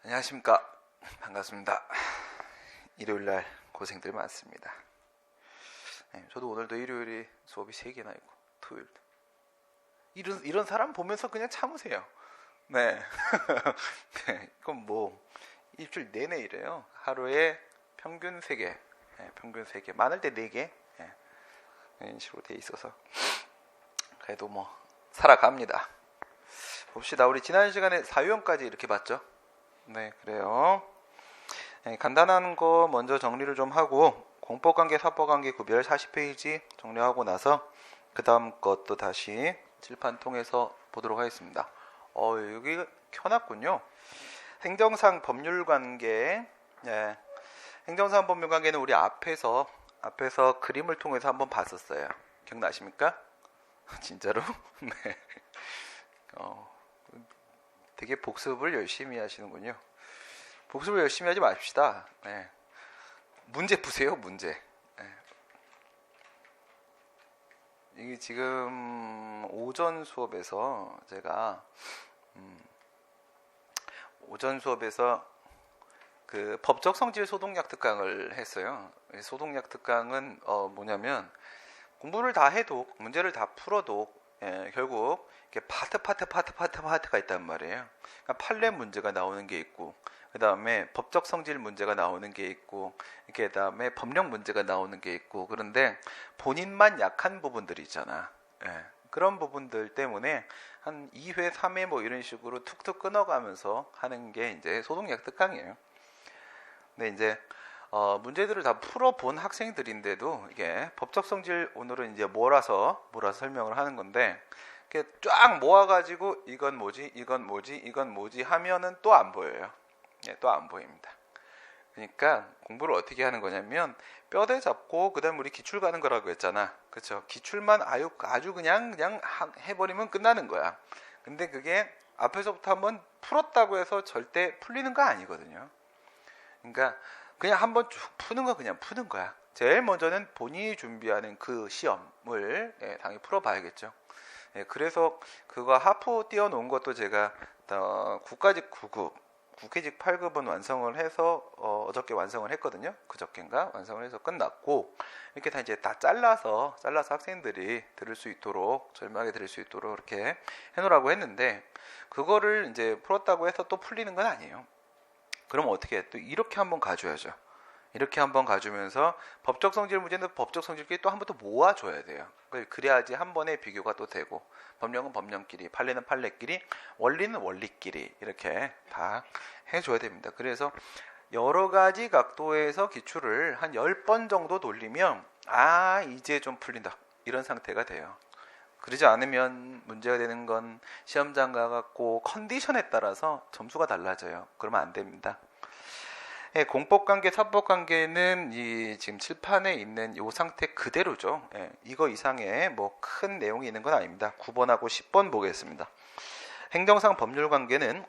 안녕하십니까. 반갑습니다. 일요일날 고생들 많습니다. 네, 저도 오늘도 일요일에 수업이 3개나 있고 토요일도 이런 사람 보면서 그냥 참으세요. 네. 네, 이건 뭐 일주일 내내 이래요. 하루에 평균 3개, 네, 평균 3개, 많을 때 4개, 네, 이런 식으로 돼 있어서 그래도 뭐 살아갑니다. 봅시다. 우리 지난 시간에 사유형까지 이렇게 봤죠? 네, 그래요. 네, 간단한 거 먼저 정리를 좀 하고 공법관계, 사법관계 구별 40페이지 정리하고 나서 그 다음 것도 다시 칠판 통해서 보도록 하겠습니다. 여기 켜놨군요. 행정상 법률관계. 네, 행정상 법률관계는 우리 앞에서 그림을 통해서 한번 봤었어요. 기억나십니까? 진짜로? 네. 되게 복습을 열심히 하시는군요. 복습을 열심히 하지 맙시다. 네. 문제 푸세요, 문제. 네. 이게 지금 오전 수업에서 제가 오전 수업에서 그 법적 성질 소독약 특강을 했어요. 소독약 특강은 뭐냐면 공부를 다 해도 문제를 다 풀어도 결국 이렇게 파트가 있단 말이에요. 그러니까 판례 문제가 나오는 게 있고, 그 다음에 법적 성질 문제가 나오는 게 있고, 그 다음에 법령 문제가 나오는 게 있고, 그런데 본인만 약한 부분들이 있잖아. 그런 부분들 때문에 한 2회, 3회 뭐 이런 식으로 툭툭 끊어가면서 하는 게 이제 소독약 특강이에요. 근데 이제 문제들을 다 풀어본 학생들인데도 이게 법적 성질 오늘은 이제 몰아서 설명을 하는 건데, 이렇게 쫙 모아가지고 이건 뭐지 하면은 또 안 보여요. 또 안 보입니다. 그러니까 공부를 어떻게 하는 거냐면 뼈대 잡고 그다음 우리 기출 가는 거라고 했잖아. 그렇죠? 기출만 아주 그냥 해버리면 끝나는 거야. 근데 그게 앞에서부터 한번 풀었다고 해서 절대 풀리는 거 아니거든요. 그러니까 그냥 한번 쭉 푸는 거 그냥 푸는 거야. 제일 먼저는 본인이 준비하는 그 시험을 당연히 풀어봐야겠죠. 그래서 그거 하프 띄워놓은 것도 제가 국가직 9급, 국회직 8급은 완성을 해서 어저께 완성을 했거든요. 그저께인가 완성을 해서 끝났고, 이렇게 다 이제 다 잘라서 학생들이 들을 수 있도록, 저렴하게 들을 수 있도록 이렇게 해놓으라고 했는데, 그거를 이제 풀었다고 해서 또 풀리는 건 아니에요. 그럼 어떻게 해? 또 이렇게 한번 가줘야죠. 이렇게 한번 가주면서 법적 성질 문제는 법적 성질끼리 또 한 번 더 모아줘야 돼요. 그래야지 한 번에 비교가 또 되고, 법령은 법령끼리, 판례는 판례끼리, 원리는 원리끼리 이렇게 다 해줘야 됩니다. 그래서 여러 가지 각도에서 기출을 한 10번 정도 돌리면 이제 좀 풀린다 이런 상태가 돼요. 그러지 않으면 문제가 되는 건 시험장 가갖고 컨디션에 따라서 점수가 달라져요. 그러면 안 됩니다. 공법관계, 사법관계는 이 지금 칠판에 있는 이 상태 그대로죠. 이거 이상의 뭐 큰 내용이 있는 건 아닙니다. 9번하고 10번 보겠습니다. 행정상 법률관계는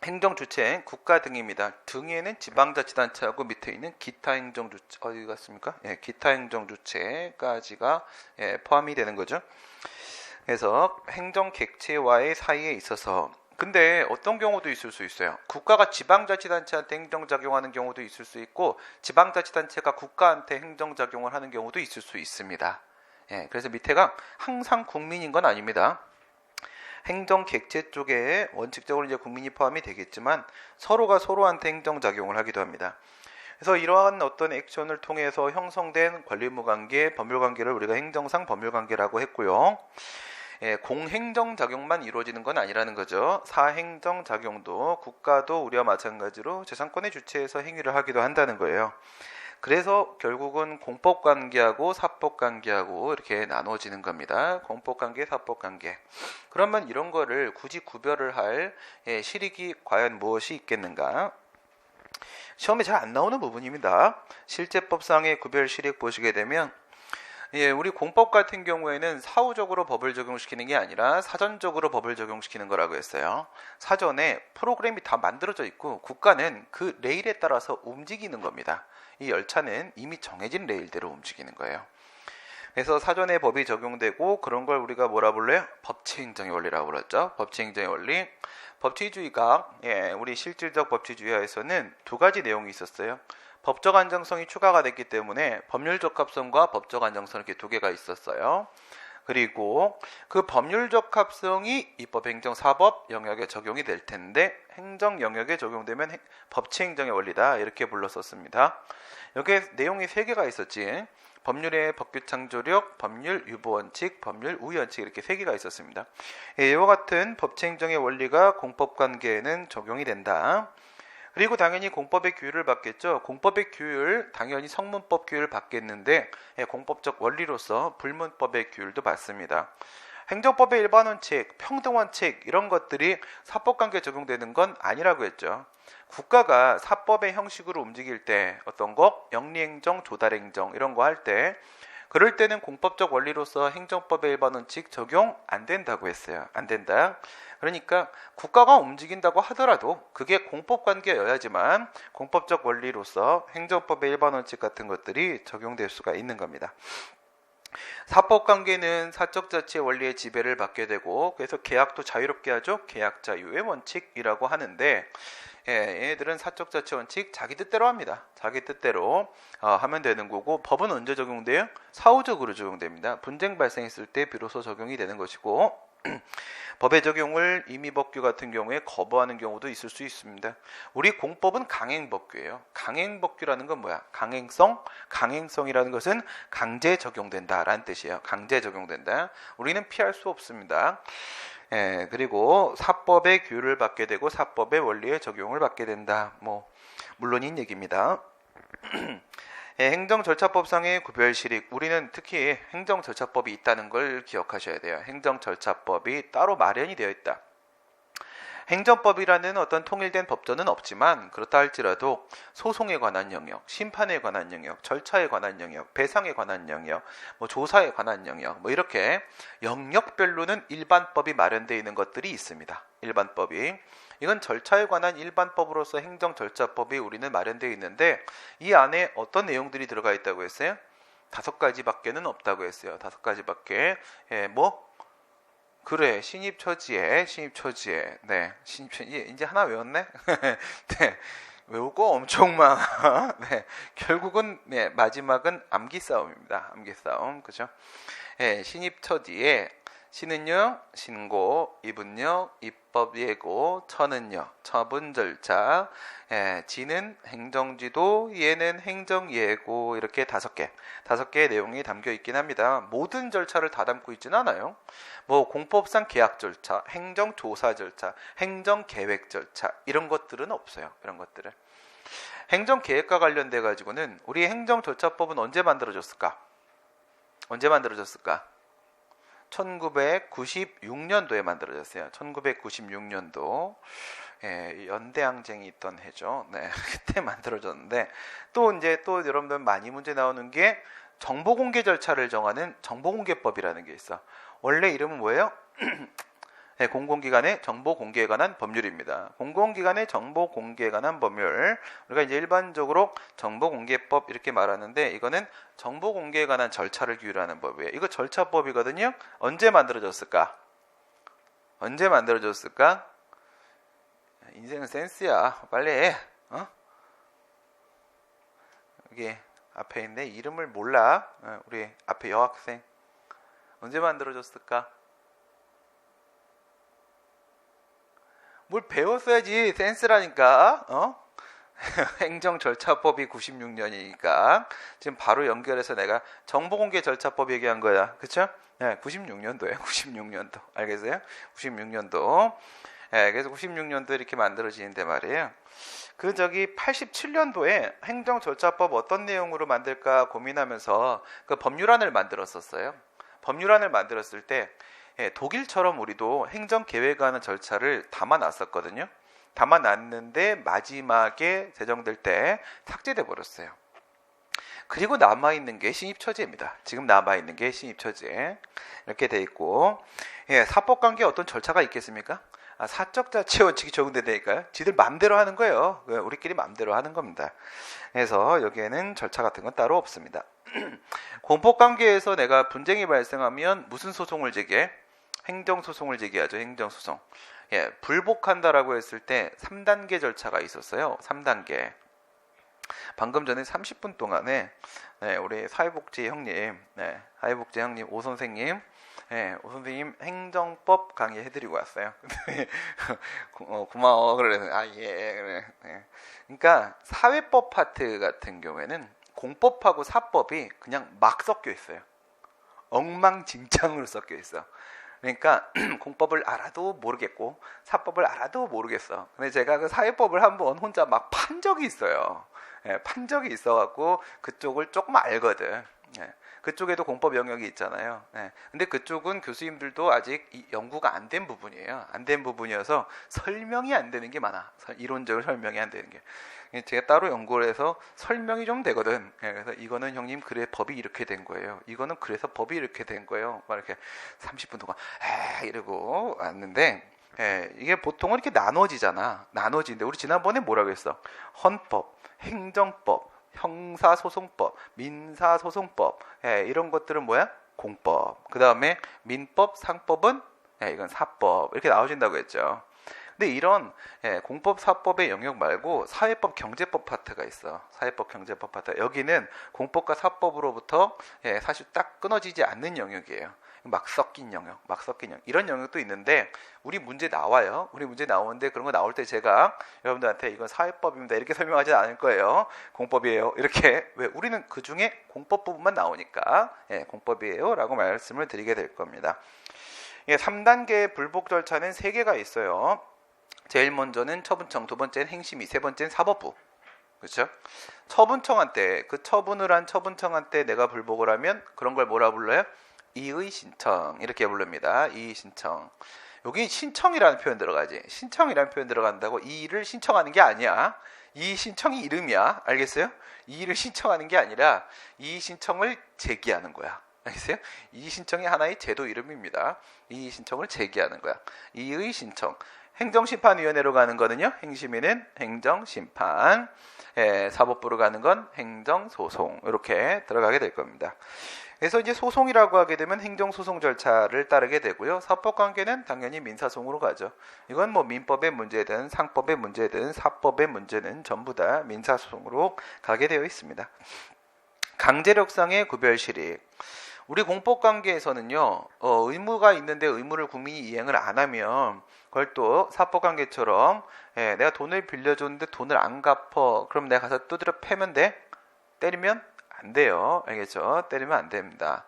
행정주체, 국가 등입니다. 등에는 지방자치단체하고 밑에 있는 기타 행정주체, 어디 갔습니까? 기타 행정주체까지가 포함이 되는 거죠. 그래서 행정객체와의 사이에 있어서, 근데 어떤 경우도 있을 수 있어요. 국가가 지방자치단체한테 행정작용하는 경우도 있을 수 있고, 지방자치단체가 국가한테 행정작용을 하는 경우도 있을 수 있습니다. 그래서 밑에가 항상 국민인 건 아닙니다. 행정객체 쪽에 원칙적으로 이제 국민이 포함이 되겠지만 서로가 서로한테 행정작용을 하기도 합니다. 그래서 이러한 어떤 액션을 통해서 형성된 권리의무관계, 법률관계를 우리가 행정상 법률관계라고 했고요. 공행정작용만 이루어지는 건 아니라는 거죠. 사행정작용도 국가도 우리와 마찬가지로 재산권의 주체에서 행위를 하기도 한다는 거예요. 그래서 결국은 공법관계하고 사법관계하고 이렇게 나눠지는 겁니다. 공법관계, 사법관계. 그러면 이런 거를 굳이 구별을 할 실익이 과연 무엇이 있겠는가? 시험에 잘 안 나오는 부분입니다. 실제법상의 구별 실익 보시게 되면 우리 공법 같은 경우에는 사후적으로 법을 적용시키는 게 아니라 사전적으로 법을 적용시키는 거라고 했어요. 사전에 프로그램이 다 만들어져 있고 국가는 그 레일에 따라서 움직이는 겁니다. 이 열차는 이미 정해진 레일대로 움직이는 거예요. 그래서 사전에 법이 적용되고 그런 걸 우리가 뭐라 불러요? 법치행정의 원리라고 불렀죠. 법치행정의 원리. 법치주의가 우리 실질적 법치주의에서는 두 가지 내용이 있었어요. 법적 안정성이 추가가 됐기 때문에 법률 적합성과 법적 안정성 이렇게 두 개가 있었어요. 그리고 그 법률 적합성이 입법, 행정, 사법 영역에 적용이 될 텐데 행정 영역에 적용되면 법치행정의 원리다 이렇게 불렀었습니다. 여기에 내용이 세 개가 있었지. 법률의 법규 창조력, 법률 유보 원칙, 법률 우위 원칙 이렇게 세 개가 있었습니다. 이와 같은 법치행정의 원리가 공법 관계에는 적용이 된다. 그리고 당연히 공법의 규율을 받겠죠. 공법의 규율, 당연히 성문법 규율을 받겠는데 공법적 원리로서 불문법의 규율도 받습니다. 행정법의 일반 원칙, 평등 원칙 이런 것들이 사법관계에 적용되는 건 아니라고 했죠. 국가가 사법의 형식으로 움직일 때 어떤 거 영리행정, 조달행정 이런 거 할 때 그럴 때는 공법적 원리로서 행정법의 일반 원칙 적용 안 된다고 했어요. 안 된다. 그러니까 국가가 움직인다고 하더라도 그게 공법관계여야지만 공법적 원리로서 행정법의 일반 원칙 같은 것들이 적용될 수가 있는 겁니다. 사법관계는 사적자치의 원리의 지배를 받게 되고 그래서 계약도 자유롭게 하죠. 계약자유의 원칙이라고 하는데 얘들은 사적자치 원칙 자기 뜻대로 합니다. 자기 뜻대로 하면 되는 거고 법은 언제 적용돼요? 사후적으로 적용됩니다. 분쟁 발생했을 때 비로소 적용이 되는 것이고 법의 적용을 임의법규 같은 경우에 거부하는 경우도 있을 수 있습니다. 우리 공법은 강행법규예요. 강행법규라는 건 뭐야? 강행성? 강행성이라는 것은 강제 적용된다라는 뜻이에요. 강제 적용된다. 우리는 피할 수 없습니다. 그리고 사법의 규율을 받게 되고 사법의 원리에 적용을 받게 된다. 물론인 얘기입니다. 행정절차법상의 구별실익, 우리는 특히 행정절차법이 있다는 걸 기억하셔야 돼요. 행정절차법이 따로 마련이 되어 있다. 행정법이라는 어떤 통일된 법전은 없지만 그렇다 할지라도 소송에 관한 영역, 심판에 관한 영역, 절차에 관한 영역, 배상에 관한 영역, 조사에 관한 영역 이렇게 영역별로는 일반법이 마련되어 있는 것들이 있습니다. 일반법이. 이건 절차에 관한 일반법으로서 행정절차법이 우리는 마련되어 있는데 이 안에 어떤 내용들이 들어가 있다고 했어요? 5가지밖에는 없다고 했어요. 5가지밖에. 그래, 신입처지에, 네, 신입처지에, 이제 하나 외웠네? 네, 외우고 엄청 많아. 네, 결국은, 마지막은 암기 싸움입니다. 암기 싸움, 그죠? 신입처지에, 신은요, 신고, 입은요, 입법 예고, 처는요, 처분 절차, 지는 행정지도, 예는 행정 예고 이렇게 5개, 5개의 내용이 담겨 있긴 합니다. 모든 절차를 다 담고 있지는 않아요. 공법상 계약 절차, 행정 조사 절차, 행정 계획 절차 이런 것들은 없어요. 이런 것들은 행정 계획과 관련돼 가지고는 우리 행정 절차법은 언제 만들어졌을까? 1996년도에 만들어졌어요. 1996년도. 연대항쟁이 있던 해죠. 네, 그때 만들어졌는데 또 여러분들 많이 문제 나오는 게 정보공개 절차를 정하는 정보공개법이라는 게 있어. 원래 이름은 뭐예요? 공공기관의 정보공개에 관한 법률입니다. 공공기관의 정보공개에 관한 법률. 우리가 이제 일반적으로 정보공개법 이렇게 말하는데 이거는 정보공개에 관한 절차를 규율하는 법이에요. 이거 절차법이거든요. 언제 만들어졌을까? 인생은 센스야. 빨리 해. 여기 앞에 있네. 이름을 몰라. 우리 앞에 여학생. 언제 만들어졌을까? 뭘 배웠어야지. 센스라니까. 행정절차법이 96년이니까 지금 바로 연결해서 내가 정보공개 절차법 얘기한 거야. 그쵸? 네, 96년도에 96년도. 알겠어요? 96년도. 그래서 96년도에 이렇게 만들어지는데 말이에요. 87년도에 행정절차법 어떤 내용으로 만들까 고민하면서 그 법률안을 만들었었어요. 법률안을 만들었을 때 독일처럼 우리도 행정계획하는 절차를 담아놨었거든요. 담아놨는데 마지막에 제정될 때 삭제돼 버렸어요. 그리고 남아있는 게 신입처지입니다. 지금 남아있는 게 신입처지. 이렇게 돼 있고 사법관계에 어떤 절차가 있겠습니까? 사적자치 원칙이 적용되니까요. 지들 맘대로 하는 거예요. 우리끼리 맘대로 하는 겁니다. 그래서 여기에는 절차 같은 건 따로 없습니다. 공법관계에서 내가 분쟁이 발생하면 무슨 소송을 제기해? 행정소송을 제기하죠. 행정소송. 예, 불복한다라고 했을 때 3단계 절차가 있었어요. 3단계. 방금 전에 30분 동안에 우리 사회복지 형님, 사회복지 형님 오 선생님, 오 선생님 행정법 강의 해드리고 왔어요. 고마워. 그래. 그래. 그러니까 사회법 파트 같은 경우에는 공법하고 사법이 그냥 막 섞여 있어요. 엉망진창으로 섞여 있어. 그러니까 공법을 알아도 모르겠고 사법을 알아도 모르겠어. 근데 제가 그 사회법을 한번 혼자 막 판 적이 있어요. 판 적이 있어갖고 그쪽을 조금 알거든. 그쪽에도 공법 영역이 있잖아요. 근데 그쪽은 교수님들도 아직 연구가 안 된 부분이에요. 안 된 부분이어서 설명이 안 되는 게 많아. 이론적으로 설명이 안 되는 게. 제가 따로 연구를 해서 설명이 좀 되거든. 그래서 이거는 형님 그래 법이 이렇게 된 거예요. 이거는 그래서 법이 이렇게 된 거예요. 막 이렇게 30분 동안 이러고 왔는데 이게 보통은 이렇게 나눠지잖아. 나눠지는데 우리 지난번에 뭐라고 했어? 헌법, 행정법, 형사소송법, 민사소송법 이런 것들은 뭐야? 공법. 그 다음에 민법, 상법은 이건 사법 이렇게 나눠진다고 했죠. 근데 이런 공법, 사법의 영역 말고 사회법, 경제법 파트가 있어. 사회법, 경제법 파트. 여기는 공법과 사법으로부터 사실 딱 끊어지지 않는 영역이에요. 막 섞인 영역, 막 섞인 영역. 이런 영역도 있는데 우리 문제 나와요. 우리 문제 나오는데 그런 거 나올 때 제가 여러분들한테 이건 사회법입니다 이렇게 설명하지 않을 거예요. 공법이에요. 이렇게. 왜? 우리는 그 중에 공법 부분만 나오니까 공법이에요 라고 말씀을 드리게 될 겁니다. 3단계 불복 절차는 3개가 있어요. 제일 먼저는 처분청, 두 번째는 행심위, 세 번째는 사법부. 그렇죠? 처분청한테, 그 처분을 한 처분청한테 내가 불복을 하면 그런 걸 뭐라 불러요? 이의 신청 이렇게 부릅니다. 이의 신청. 여기 신청이라는 표현 들어가지. 신청이라는 표현 들어간다고 이의를 신청하는 게 아니야. 이의 신청이 이름이야. 알겠어요? 이의를 신청하는 게 아니라 이의 신청을 제기하는 거야. 알겠어요? 이의 신청이 하나의 제도 이름입니다. 이의 신청을 제기하는 거야. 이의 신청. 행정심판위원회로 가는 거는요. 행심위는 행정심판. 사법부로 가는 건 행정소송. 이렇게 들어가게 될 겁니다. 그래서 이제 소송이라고 하게 되면 행정소송 절차를 따르게 되고요. 사법관계는 당연히 민사소송으로 가죠. 이건 뭐 민법의 문제든 상법의 문제든 사법의 문제는 전부 다 민사소송으로 가게 되어 있습니다. 강제력상의 구별실익. 우리 공법관계에서는요. 의무가 있는데 의무를 국민이 이행을 안 하면 그걸 또 사법관계처럼 내가 돈을 빌려줬는데 돈을 안 갚어. 그럼 내가 가서 두드려 패면 돼? 때리면? 안 돼요. 알겠죠? 때리면 안 됩니다.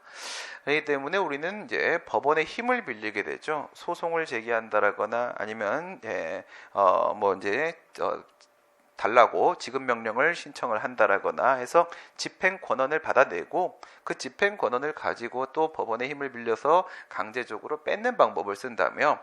그렇기 때문에 우리는 이제 법원의 힘을 빌리게 되죠. 소송을 제기한다라거나 아니면 달라고 지급 명령을 신청을 한다라거나 해서 집행 권한을 받아내고 그 집행 권한을 가지고 또 법원의 힘을 빌려서 강제적으로 뺏는 방법을 쓴다며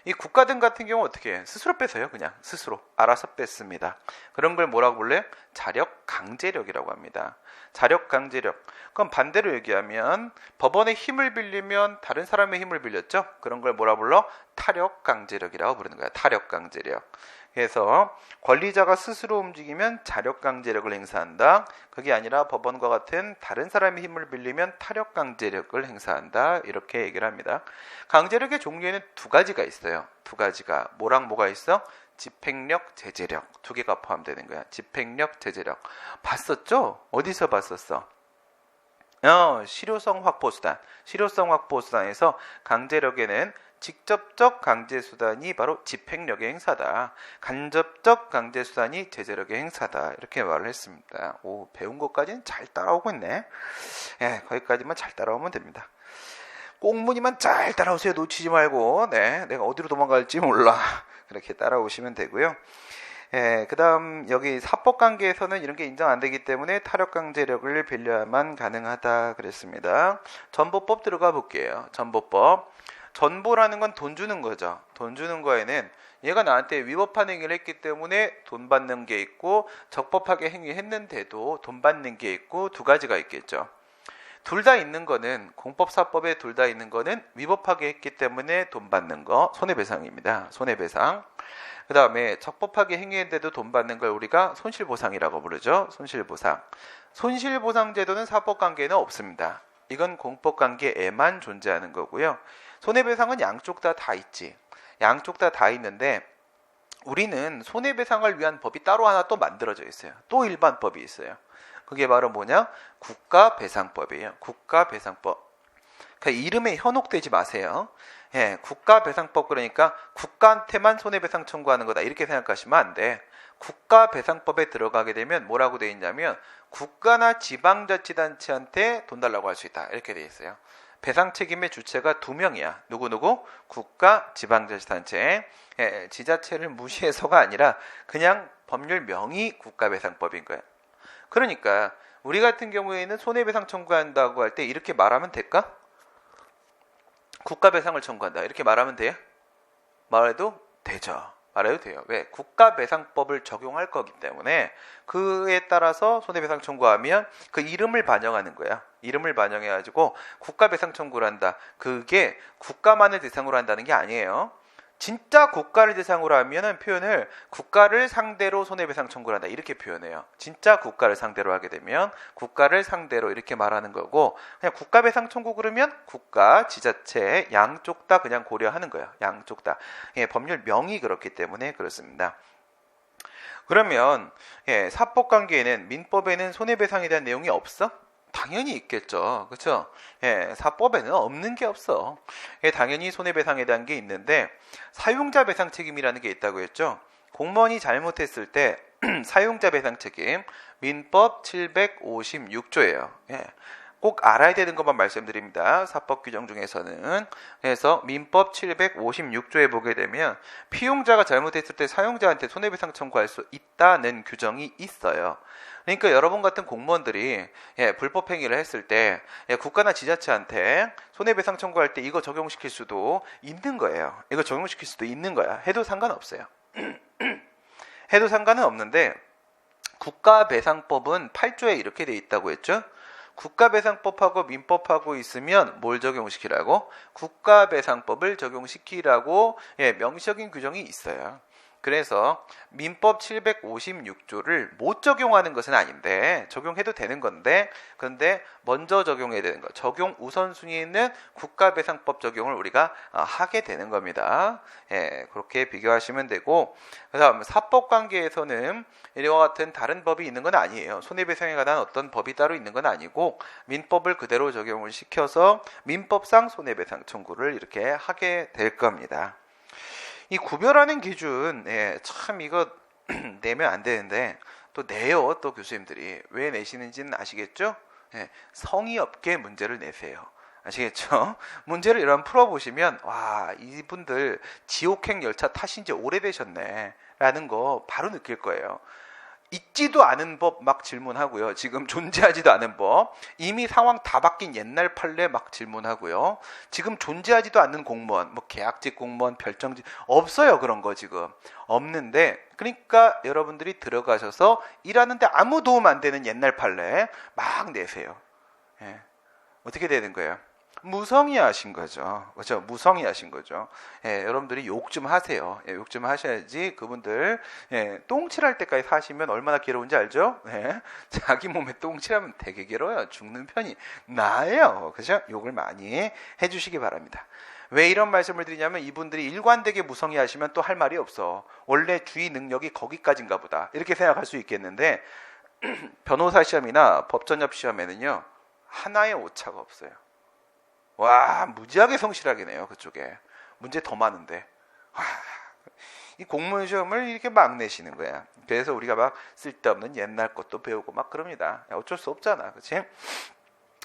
이 국가등 같은 경우 어떻게 해? 스스로 뺏어요. 그냥 스스로 알아서 뺏습니다. 그런 걸 뭐라고 불러요? 자력 강제력이라고 합니다. 자력 강제력. 그럼 반대로 얘기하면 법원의 힘을 빌리면 다른 사람의 힘을 빌렸죠. 그런 걸 뭐라 불러? 타력 강제력이라고 부르는 거야. 타력 강제력. 그래서 권리자가 스스로 움직이면 자력 강제력을 행사한다. 그게 아니라 법원과 같은 다른 사람의 힘을 빌리면 타력 강제력을 행사한다. 이렇게 얘기를 합니다. 강제력의 종류에는 두 가지가 있어요. 두 가지가. 뭐랑 뭐가 있어? 집행력, 제재력. 두 개가 포함되는 거야. 집행력, 제재력. 봤었죠? 어디서 봤었어? 실효성 확보수단. 실효성 확보수단에서 강제력에는 직접적 강제수단이 바로 집행력의 행사다. 간접적 강제수단이 제재력의 행사다. 이렇게 말을 했습니다. 오, 배운 것까지는 잘 따라오고 있네. 거기까지만 잘 따라오면 됩니다. 꽁무니만 잘 따라오세요. 놓치지 말고. 내가 어디로 도망갈지 몰라. 그렇게 따라오시면 되고요. 그 다음 여기 사법관계에서는 이런 게 인정 안 되기 때문에 타력강제력을 빌려야만 가능하다 그랬습니다. 전보법 들어가 볼게요. 전보법. 전보라는 건 돈 주는 거죠. 돈 주는 거에는 얘가 나한테 위법한 행위를 했기 때문에 돈 받는 게 있고 적법하게 행위했는데도 돈 받는 게 있고 두 가지가 있겠죠. 둘 다 있는 거는 공법사법에 둘 다 있는 거는 위법하게 했기 때문에 돈 받는 거 손해배상입니다. 손해배상. 그 다음에 적법하게 행위했는데도 돈 받는 걸 우리가 손실보상이라고 부르죠. 손실보상. 손실보상 제도는 사법관계에는 없습니다. 이건 공법관계에만 존재하는 거고요. 손해배상은 양쪽 다 있지. 양쪽 다 있는데 우리는 손해배상을 위한 법이 따로 하나 또 만들어져 있어요. 또 일반법이 있어요. 그게 바로 뭐냐? 국가배상법이에요. 국가배상법. 그러니까 이름에 현혹되지 마세요. 예, 국가배상법 그러니까 국가한테만 손해배상 청구하는 거다 이렇게 생각하시면 안 돼. 국가배상법에 들어가게 되면 뭐라고 돼 있냐면 국가나 지방자치단체한테 돈 달라고 할 수 있다 이렇게 돼 있어요. 배상 책임의 주체가 두 명이야. 누구? 국가, 지방자치단체. 예, 지자체를 무시해서가 아니라 그냥 법률 명의 국가배상법인 거야. 그러니까 우리 같은 경우에는 손해배상 청구한다고 할 때 이렇게 말하면 될까? 국가배상을 청구한다 이렇게 말하면 돼요? 말해도 되죠. 말해도 돼요. 왜? 국가배상법을 적용할 거기 때문에 그에 따라서 손해배상 청구하면 그 이름을 반영하는 거야. 이름을 반영해가지고 국가배상 청구를 한다. 그게 국가만을 대상으로 한다는 게 아니에요. 진짜 국가를 대상으로 하면은 표현을 국가를 상대로 손해배상 청구를 한다 이렇게 표현해요. 진짜 국가를 상대로 하게 되면 국가를 상대로 이렇게 말하는 거고 그냥 국가배상 청구 그러면 국가, 지자체 양쪽 다 그냥 고려하는 거예요. 양쪽 다. 예, 법률 명의 그렇기 때문에 그렇습니다. 그러면 예, 사법관계에는 민법에는 손해배상에 대한 내용이 없어? 당연히 있겠죠. 그렇죠? 예, 사법에는 없는 게 없어. 예, 당연히 손해배상에 대한 게 있는데 사용자 배상 책임이라는 게 있다고 했죠. 공무원이 잘못했을 때 사용자 배상 책임 민법 756조예요. 예. 꼭 알아야 되는 것만 말씀드립니다. 사법 규정 중에서는. 그래서 민법 756조에 보게 되면 피용자가 잘못했을 때 사용자한테 손해배상 청구할 수 있다는 규정이 있어요. 그러니까 여러분 같은 공무원들이 불법 행위를 했을 때 국가나 지자체한테 손해배상 청구할 때 이거 적용시킬 수도 있는 거예요. 이거 적용시킬 수도 있는 거야. 해도 상관없어요. 해도 상관은 없는데 국가배상법은 8조에 이렇게 돼 있다고 했죠. 국가배상법하고 민법하고 있으면 뭘 적용시키라고? 국가배상법을 적용시키라고 명시적인 규정이 있어요. 그래서 민법 756조를 못 적용하는 것은 아닌데 적용해도 되는 건데 그런데 먼저 적용해야 되는 거 적용 우선순위는 국가배상법 적용을 우리가 하게 되는 겁니다. 예, 그렇게 비교하시면 되고 그다음 사법관계에서는 이와 같은 다른 법이 있는 건 아니에요. 손해배상에 관한 어떤 법이 따로 있는 건 아니고 민법을 그대로 적용을 시켜서 민법상 손해배상 청구를 이렇게 하게 될 겁니다. 이 구별하는 기준, 참 이거 내면 안 되는데 또 내요. 또 교수님들이 왜 내시는지는 아시겠죠? 성의 없게 문제를 내세요. 아시겠죠? 문제를 이런 풀어보시면 와 이분들 지옥행 열차 타신 지 오래되셨네 라는 거 바로 느낄 거예요. 있지도 않은 법 막 질문하고요. 지금 존재하지도 않은 법 이미 상황 다 바뀐 옛날 판례 막 질문하고요. 지금 존재하지도 않는 공무원 뭐 계약직 공무원 별정직 없어요. 그런 거 지금 없는데 그러니까 여러분들이 들어가셔서 일하는데 아무 도움 안 되는 옛날 판례 막 내세요. 어떻게 되는 거예요? 무성의하신 거죠. 그렇죠? 무성의하신 거죠. 여러분들이 욕 좀 하세요. 욕 좀 하셔야지 그분들 똥칠할 때까지 사시면 얼마나 괴로운지 알죠? 자기 몸에 똥칠하면 되게 괴로워요. 죽는 편이 나아요. 그죠? 욕을 많이 해주시기 바랍니다. 왜 이런 말씀을 드리냐면 이분들이 일관되게 무성의하시면 또 할 말이 없어. 원래 주의 능력이 거기까지인가 보다. 이렇게 생각할 수 있겠는데 변호사 시험이나 법전협 시험에는요. 하나의 오차가 없어요. 와 무지하게 성실하게 내요. 그쪽에 문제 더 많은데 이 공무원 시험을 이렇게 막 내시는 거야. 그래서 우리가 막 쓸데없는 옛날 것도 배우고 막 그럽니다. 어쩔 수 없잖아. 그치?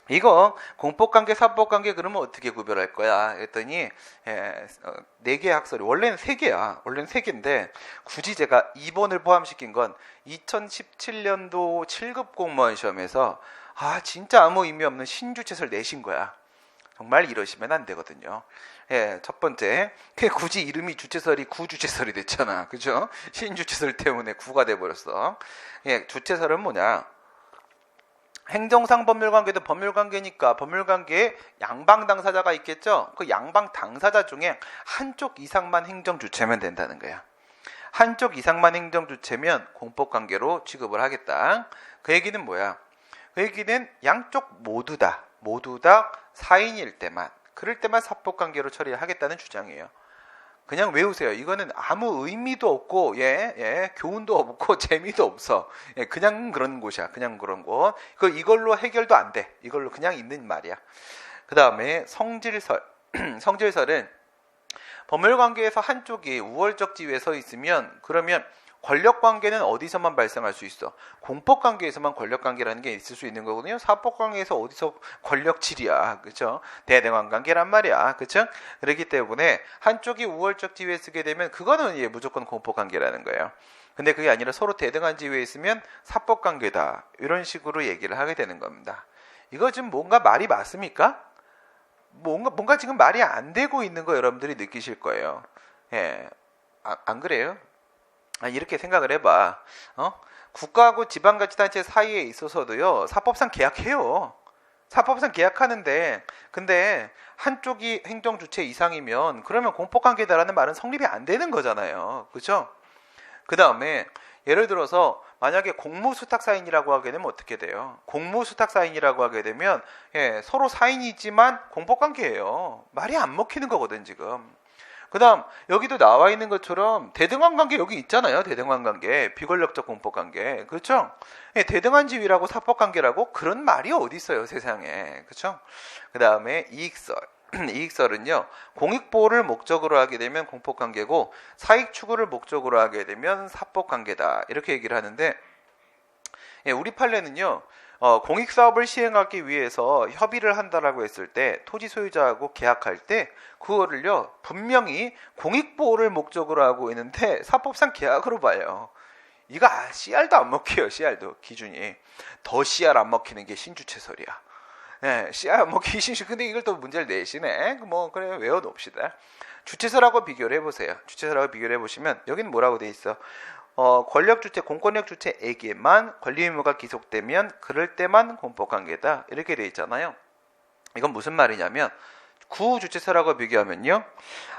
이거 공법관계 사법관계 그러면 어떻게 구별할 거야 했더니 4개 학설이 원래는 3개야. 원래는 3개인데 굳이 제가 2번을 포함시킨 건 2017년도 7급 공무원 시험에서 진짜 아무 의미 없는 신주체설 내신 거야. 정말 이러시면 안 되거든요. 첫 번째, 굳이 이름이 주체설이 구주체설이 됐잖아. 그죠? 신주체설 때문에 구가 돼버렸어. 주체설은 뭐냐? 행정상 법률관계도 법률관계니까 법률관계에 양방 당사자가 있겠죠? 그 양방 당사자 중에 한쪽 이상만 행정주체면 된다는 거야. 한쪽 이상만 행정주체면 공법관계로 취급을 하겠다. 그 얘기는 뭐야? 그 얘기는 양쪽 모두 다 4인일 때만 그럴 때만 사법관계로 처리하겠다는 주장이에요. 그냥 외우세요. 이거는 아무 의미도 없고, 교훈도 없고, 재미도 없어. 그냥 그런 곳이야. 그냥 그런 곳. 이걸로 해결도 안 돼. 이걸로 그냥 있는 말이야. 그 다음에 성질설. 성질설은 법률관계에서 한쪽이 우월적 지위에 서 있으면, 그러면 권력관계는 어디서만 발생할 수 있어? 공법관계에서만 권력관계라는 게 있을 수 있는 거거든요. 사법관계에서 어디서 권력질이야, 그렇죠? 대등한관계란 말이야, 그렇죠? 그렇기 때문에 한쪽이 우월적 지위에 서게 되면 그거는 무조건 공법관계라는 거예요. 근데 그게 아니라 서로 대등한 지위에 있으면 사법관계다, 이런 식으로 얘기를 하게 되는 겁니다. 이거 지금 뭔가 말이 맞습니까? 뭔가 지금 말이 안 되고 있는 거 여러분들이 느끼실 거예요. 안 그래요? 이렇게 생각을 해봐. 국가하고 지방자치단체 사이에 있어서도요, 사법상 계약해요. 사법상 계약하는데, 근데 한쪽이 행정주체 이상이면 그러면 공법관계다라는 말은 성립이 안 되는 거잖아요. 그렇죠? 그 다음에 예를 들어서 만약에 공무수탁사인이라고 하게 되면 어떻게 돼요? 공무수탁사인이라고 하게 되면 서로 사인이지만 공법관계예요. 말이 안 먹히는 거거든 지금. 그 다음 여기도 나와 있는 것처럼 대등한 관계 여기 있잖아요. 대등한 관계, 비권력적 공법관계, 그렇죠? 대등한 지위라고 사법관계라고 그런 말이 어디 있어요 세상에, 그렇죠? 그 다음에 이익설. 이익설은요, 공익보호를 목적으로 하게 되면 공법관계고 사익 추구를 목적으로 하게 되면 사법관계다, 이렇게 얘기를 하는데, 우리 판례는요, 공익사업을 시행하기 위해서 협의를 한다라고 했을 때, 토지 소유자하고 계약할 때 그거를요 분명히 공익보호를 목적으로 하고 있는데 사법상 계약으로 봐요. 이거 CR도 안 먹혀요. CR도 기준이 더 CR 안 먹히는 게 신주체설이야. CR 안 먹히기 신주. 근데 이걸 또 문제를 내시네. 그래 외워놓읍시다. 주체설하고 비교를 해보세요. 주체설하고 비교를 해보시면 여기는 뭐라고 돼 있어? 권력주체, 공권력주체에게만 권리 의무가 기속되면 그럴 때만 공법관계다, 이렇게 돼 있잖아요. 이건 무슨 말이냐면 구주체설하고 비교하면요,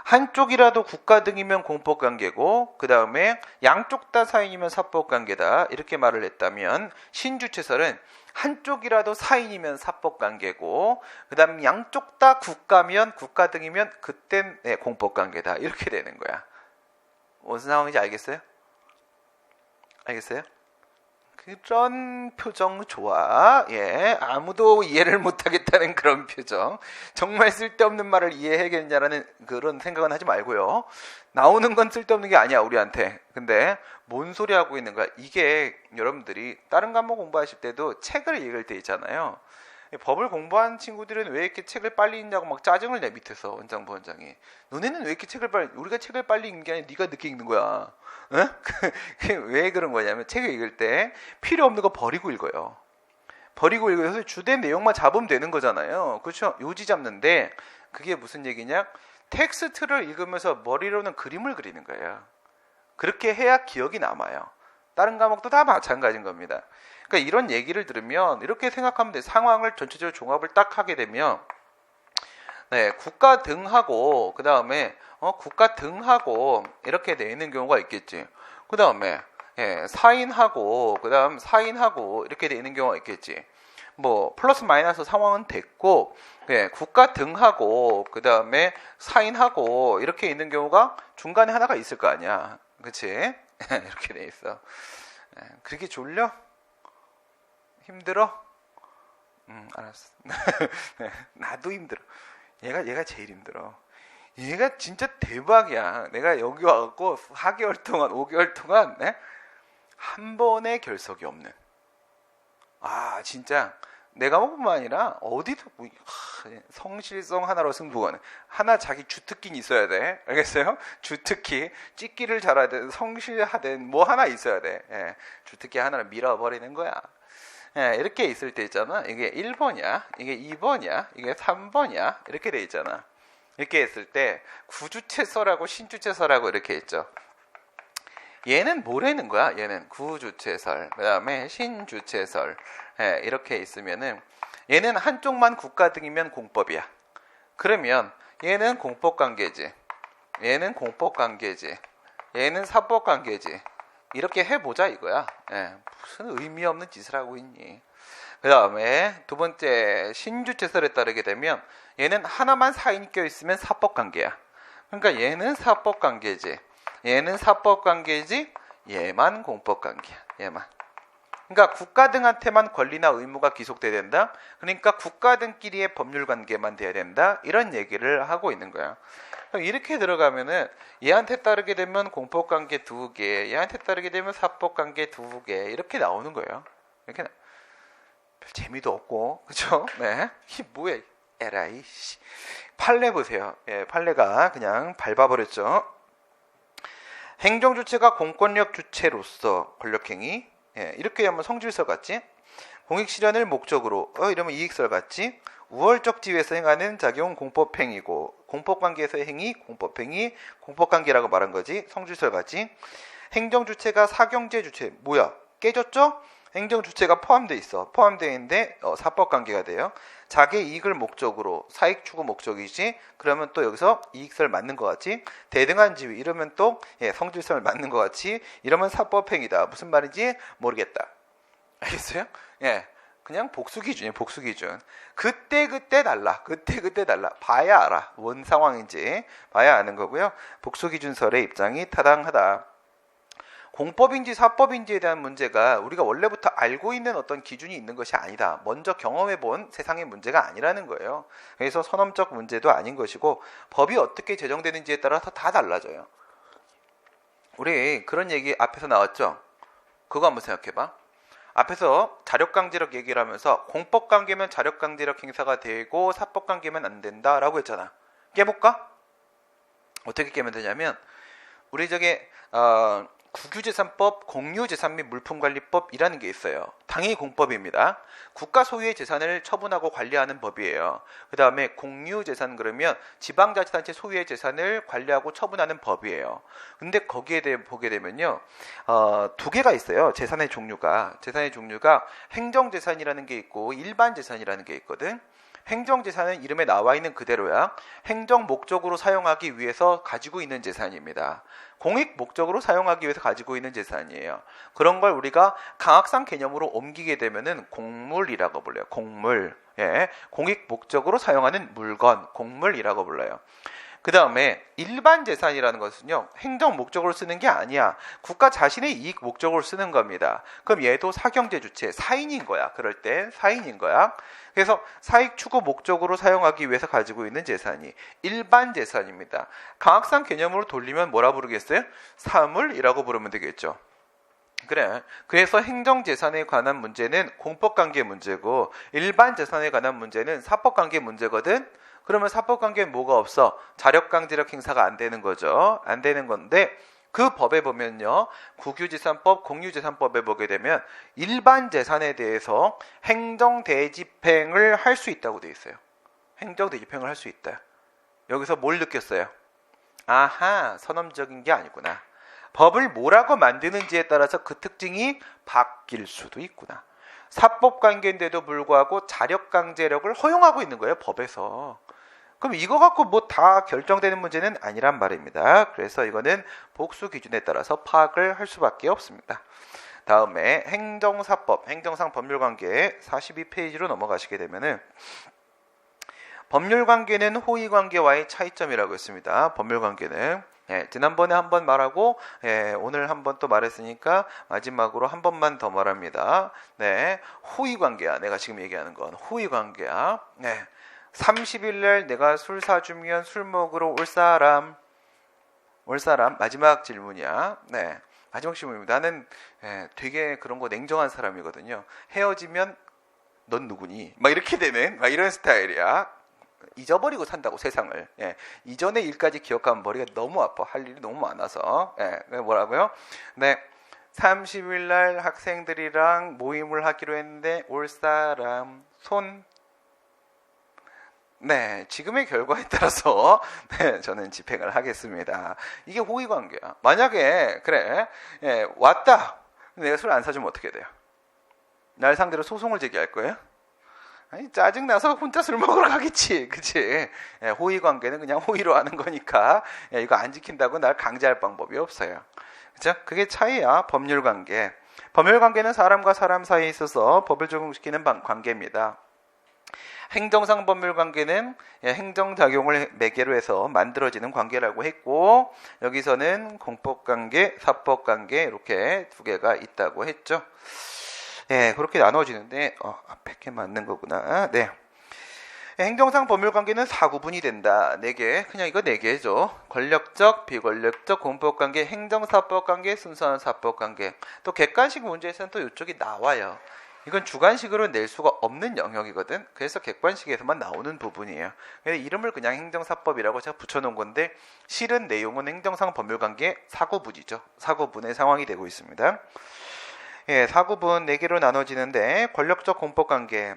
한쪽이라도 국가 등이면 공법관계고 그 다음에 양쪽 다 사인이면 사법관계다, 이렇게 말을 했다면, 신주체설은 한쪽이라도 사인이면 사법관계고 그 다음 양쪽 다 국가면, 국가 등이면 그땐 공법관계다, 이렇게 되는 거야. 무슨 상황인지 알겠어요? 알겠어요? 그런 표정 좋아. 아무도 이해를 못하겠다는 그런 표정. 정말 쓸데없는 말을 이해해야겠냐라는 그런 생각은 하지 말고요. 나오는 건 쓸데없는 게 아니야 우리한테. 근데 뭔 소리 하고 있는 거야. 이게 여러분들이 다른 과목 공부하실 때도 책을 읽을 때 있잖아요. 법을 공부한 친구들은 왜 이렇게 책을 빨리 읽냐고 막 짜증을 내, 밑에서 원장부 원장이. 너네는 왜 이렇게 책을 빨리, 우리가 책을 빨리 읽는 게 아니라 네가 늦게 읽는 거야. 응? 왜 그런 거냐면 책을 읽을 때 필요 없는 거 버리고 읽어요. 버리고 읽어서 주된 내용만 잡으면 되는 거잖아요. 그렇죠? 요지 잡는데 그게 무슨 얘기냐? 텍스트를 읽으면서 머리로는 그림을 그리는 거예요. 그렇게 해야 기억이 남아요. 다른 과목도 다 마찬가지인 겁니다. 그러니까 이런 얘기를 들으면 이렇게 생각하면 돼. 상황을 전체적으로 종합을 딱 하게 되면, 국가 등하고 그 다음에 국가 등하고 이렇게 돼 있는 경우가 있겠지. 그 다음에 사인하고 그 다음 사인하고 이렇게 돼 있는 경우가 있겠지. 뭐 플러스 마이너스 상황은 됐고, 국가 등하고 그 다음에 사인하고 이렇게 있는 경우가 중간에 하나가 있을 거 아니야. 그치? 이렇게 돼 있어. 그렇게 졸려? 힘들어? 알았어. 나도 힘들어. 얘가 제일 힘들어. 얘가 진짜 대박이야. 내가 여기 와갖고 4개월 동안, 5개월 동안 한 번의 결석이 없는. 진짜 내 과목뿐만 아니라 어디도 성실성 하나로 승부하는. 하나 자기 주특기는 있어야 돼. 알겠어요? 주특기, 찍기를 잘하든 성실하든 뭐 하나 있어야 돼. 주특기 하나를 밀어버리는 거야. 이렇게 있을 때 있잖아. 이게 1번이야, 이게 2번이야, 이게 3번이야, 이렇게 돼 있잖아. 이렇게 했을 때 구주체설하고 신주체설하고 이렇게 있죠. 얘는 뭐라는 거야? 얘는 구주체설, 그 다음에 신주체설, 이렇게 있으면은 얘는 한쪽만 국가 등이면 공법이야. 그러면 얘는 공법관계지, 얘는 공법관계지, 얘는 사법관계지. 이렇게 해보자 이거야. 무슨 의미 없는 짓을 하고 있니? 그 다음에 두 번째 신주체설에 따르게 되면 얘는 하나만 사인이 껴있으면 사법관계야. 그러니까 얘는 사법관계지, 얘는 사법관계지, 얘만 공법관계야. 얘만. 그러니까 국가 등한테만 권리나 의무가 기속돼야 된다. 그러니까 국가 등끼리의 법률관계만 돼야 된다. 이런 얘기를 하고 있는 거야. 이렇게 들어가면은 얘한테 따르게 되면 공법관계 2개, 얘한테 따르게 되면 사법관계 2개 이렇게 나오는 거예요. 이렇게 별 재미도 없고, 그렇죠? 네. 이게 뭐야? 에라이 씨. 판례 보세요. 예, 판례가 그냥 밟아버렸죠. 행정주체가 공권력 주체로서 권력행위, 예, 이렇게 하면 성질서 같지? 공익실현을 목적으로, 이러면 이익설 같지? 우월적 지위에서 행하는 작용 공법행위고, 공법관계에서의 행위, 공법행위, 공법관계라고 말한 거지. 성질설 같지? 행정주체가 사경제 주체, 뭐야? 깨졌죠? 행정주체가 포함되어 있어. 포함되어 있는데 사법관계가 돼요. 자기 이익을 목적으로, 사익 추구 목적이지. 그러면 또 여기서 이익설 맞는 것 같지? 대등한 지위 이러면 또 성질설 맞는 것 같지? 이러면 사법행위다. 무슨 말인지 모르겠다. 알겠어요? 예, 그냥 복수기준이에요. 복수기준. 그때 달라. 그때 달라. 봐야 알아. 뭔 상황인지 봐야 아는 거고요. 복수기준설의 입장이 타당하다. 공법인지 사법인지에 대한 문제가 우리가 원래부터 알고 있는 어떤 기준이 있는 것이 아니다. 먼저 경험해본 세상의 문제가 아니라는 거예요. 그래서 선언적 문제도 아닌 것이고 법이 어떻게 제정되는지에 따라서 다 달라져요. 우리 그런 얘기 앞에서 나왔죠? 그거 한번 생각해봐. 앞에서 자력강제력 얘기를 하면서 공법관계면 자력강제력 행사가 되고 사법관계면 안 된다라고 했잖아. 깨볼까? 어떻게 깨면 되냐면 우리 저게 국유재산법, 공유재산 및 물품관리법이라는 게 있어요. 당연히 공법입니다. 국가 소유의 재산을 처분하고 관리하는 법이에요. 그 다음에 공유재산 그러면 지방자치단체 소유의 재산을 관리하고 처분하는 법이에요. 근데 거기에 대해 보게 되면요, 두 개가 있어요. 재산의 종류가 행정재산이라는 게 있고 일반재산이라는 게 있거든. 행정재산은 이름에 나와 있는 그대로야. 행정 목적으로 사용하기 위해서 가지고 있는 재산입니다. 공익 목적으로 사용하기 위해서 가지고 있는 재산이에요. 그런 걸 우리가 강학상 개념으로 옮기게 되면은 공물이라고 불러요. 공물. 예, 공익 목적으로 사용하는 물건, 공물이라고 불러요. 그 다음에 일반 재산이라는 것은요, 행정 목적으로 쓰는 게 아니야. 국가 자신의 이익 목적으로 쓰는 겁니다. 그럼 얘도 사경제 주체, 사인인 거야. 그럴 때 사인인 거야. 그래서 사익 추구 목적으로 사용하기 위해서 가지고 있는 재산이 일반 재산입니다. 강학상 개념으로 돌리면 뭐라 부르겠어요? 사물이라고 부르면 되겠죠. 그래. 그래서 행정재산에 관한 문제는 공법관계 문제고 일반 재산에 관한 문제는 사법관계 문제거든. 그러면 사법관계는 뭐가 없어? 자력강제력 행사가 안 되는 거죠. 안 되는 건데 그 법에 보면요, 국유재산법, 공유재산법에 보게 되면 일반 재산에 대해서 행정대집행을 할 수 있다고 돼 있어요. 행정대집행을 할 수 있다. 여기서 뭘 느꼈어요? 아하, 선언적인 게 아니구나. 법을 뭐라고 만드는지에 따라서 그 특징이 바뀔 수도 있구나. 사법관계인데도 불구하고 자력강제력을 허용하고 있는 거예요, 법에서. 그럼 이거 갖고 뭐 다 결정되는 문제는 아니란 말입니다. 그래서 이거는 복수 기준에 따라서 파악을 할 수밖에 없습니다. 다음에 행정사법, 행정상 법률관계 42페이지로 넘어가시게 되면은 법률관계는 호의관계와의 차이점이라고 했습니다. 법률관계는 지난번에 한번 말하고 오늘 한번 또 말했으니까 마지막으로 한 번만 더 말합니다. 네, 호의관계야. 내가 지금 얘기하는 건 호의관계야. 30일 날 내가 술 사주면 술 먹으러 올 사람 마지막 질문이야. 네, 마지막 질문입니다. 나는 되게 그런 거 냉정한 사람이거든요. 헤어지면 넌 누구니? 막 이렇게 되는 막 이런 스타일이야. 잊어버리고 산다고 세상을. 이전의 일까지 기억하면 머리가 너무 아파. 할 일이 너무 많아서. 뭐라고요? 네, 30일 날 학생들이랑 모임을 하기로 했는데 올 사람 손. 네, 지금의 결과에 따라서 저는 집행을 하겠습니다. 이게 호의관계야. 만약에 그래, 왔다. 내가 술 안 사주면 어떻게 돼요? 날 상대로 소송을 제기할 거예요? 아니, 짜증나서 혼자 술 먹으러 가겠지. 그치? 호의관계는 그냥 호의로 하는 거니까 이거 안 지킨다고 날 강제할 방법이 없어요. 그죠? 그게 차이야. 법률관계. 법률관계는 사람과 사람 사이에 있어서 법을 적용시키는 관계입니다. 행정상 법률관계는 행정작용을 매개로 해서 만들어지는 관계라고 했고, 여기서는 공법관계, 사법관계 이렇게 두 개가 있다고 했죠. 네, 그렇게 나눠지는데 앞에 게 맞는 거구나. 네. 행정상 법률관계는 4구분이 된다. 4개. 그냥 이거 4개죠. 권력적, 비권력적, 공법관계, 행정사법관계, 순수한 사법관계. 또 객관식 문제에서는 또 이쪽이 나와요. 이건 주관식으로 낼 수가 없는 영역이거든. 그래서 객관식에서만 나오는 부분이에요. 그래서 이름을 그냥 행정사법이라고 제가 붙여놓은 건데 실은 내용은 행정상 법률관계 4구분이죠. 4구분의 상황이 되고 있습니다. 예, 4구분 4개로 나눠지는데 권력적 공법관계.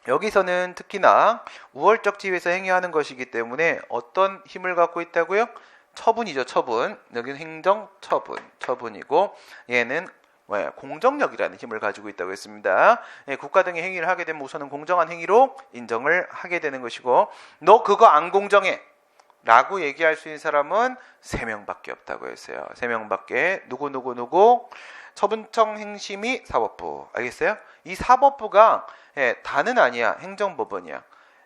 여기서는 특히나 우월적 지위에서 행위하는 것이기 때문에 어떤 힘을 갖고 있다고요? 처분이죠. 처분. 여기는 행정처분. 처분이고 얘는 공정력이라는 힘을 가지고 있다고 했습니다. 예, 국가 등의 행위를 하게 되면 우선은 공정한 행위로 인정을 하게 되는 것이고 너 그거 안 공정해 라고 얘기할 수 있는 사람은 3명밖에 없다고 했어요. 3명밖에. 누구 처분청 행심위 사법부. 알겠어요? 이 사법부가 다는 아니야. 행정법원이야.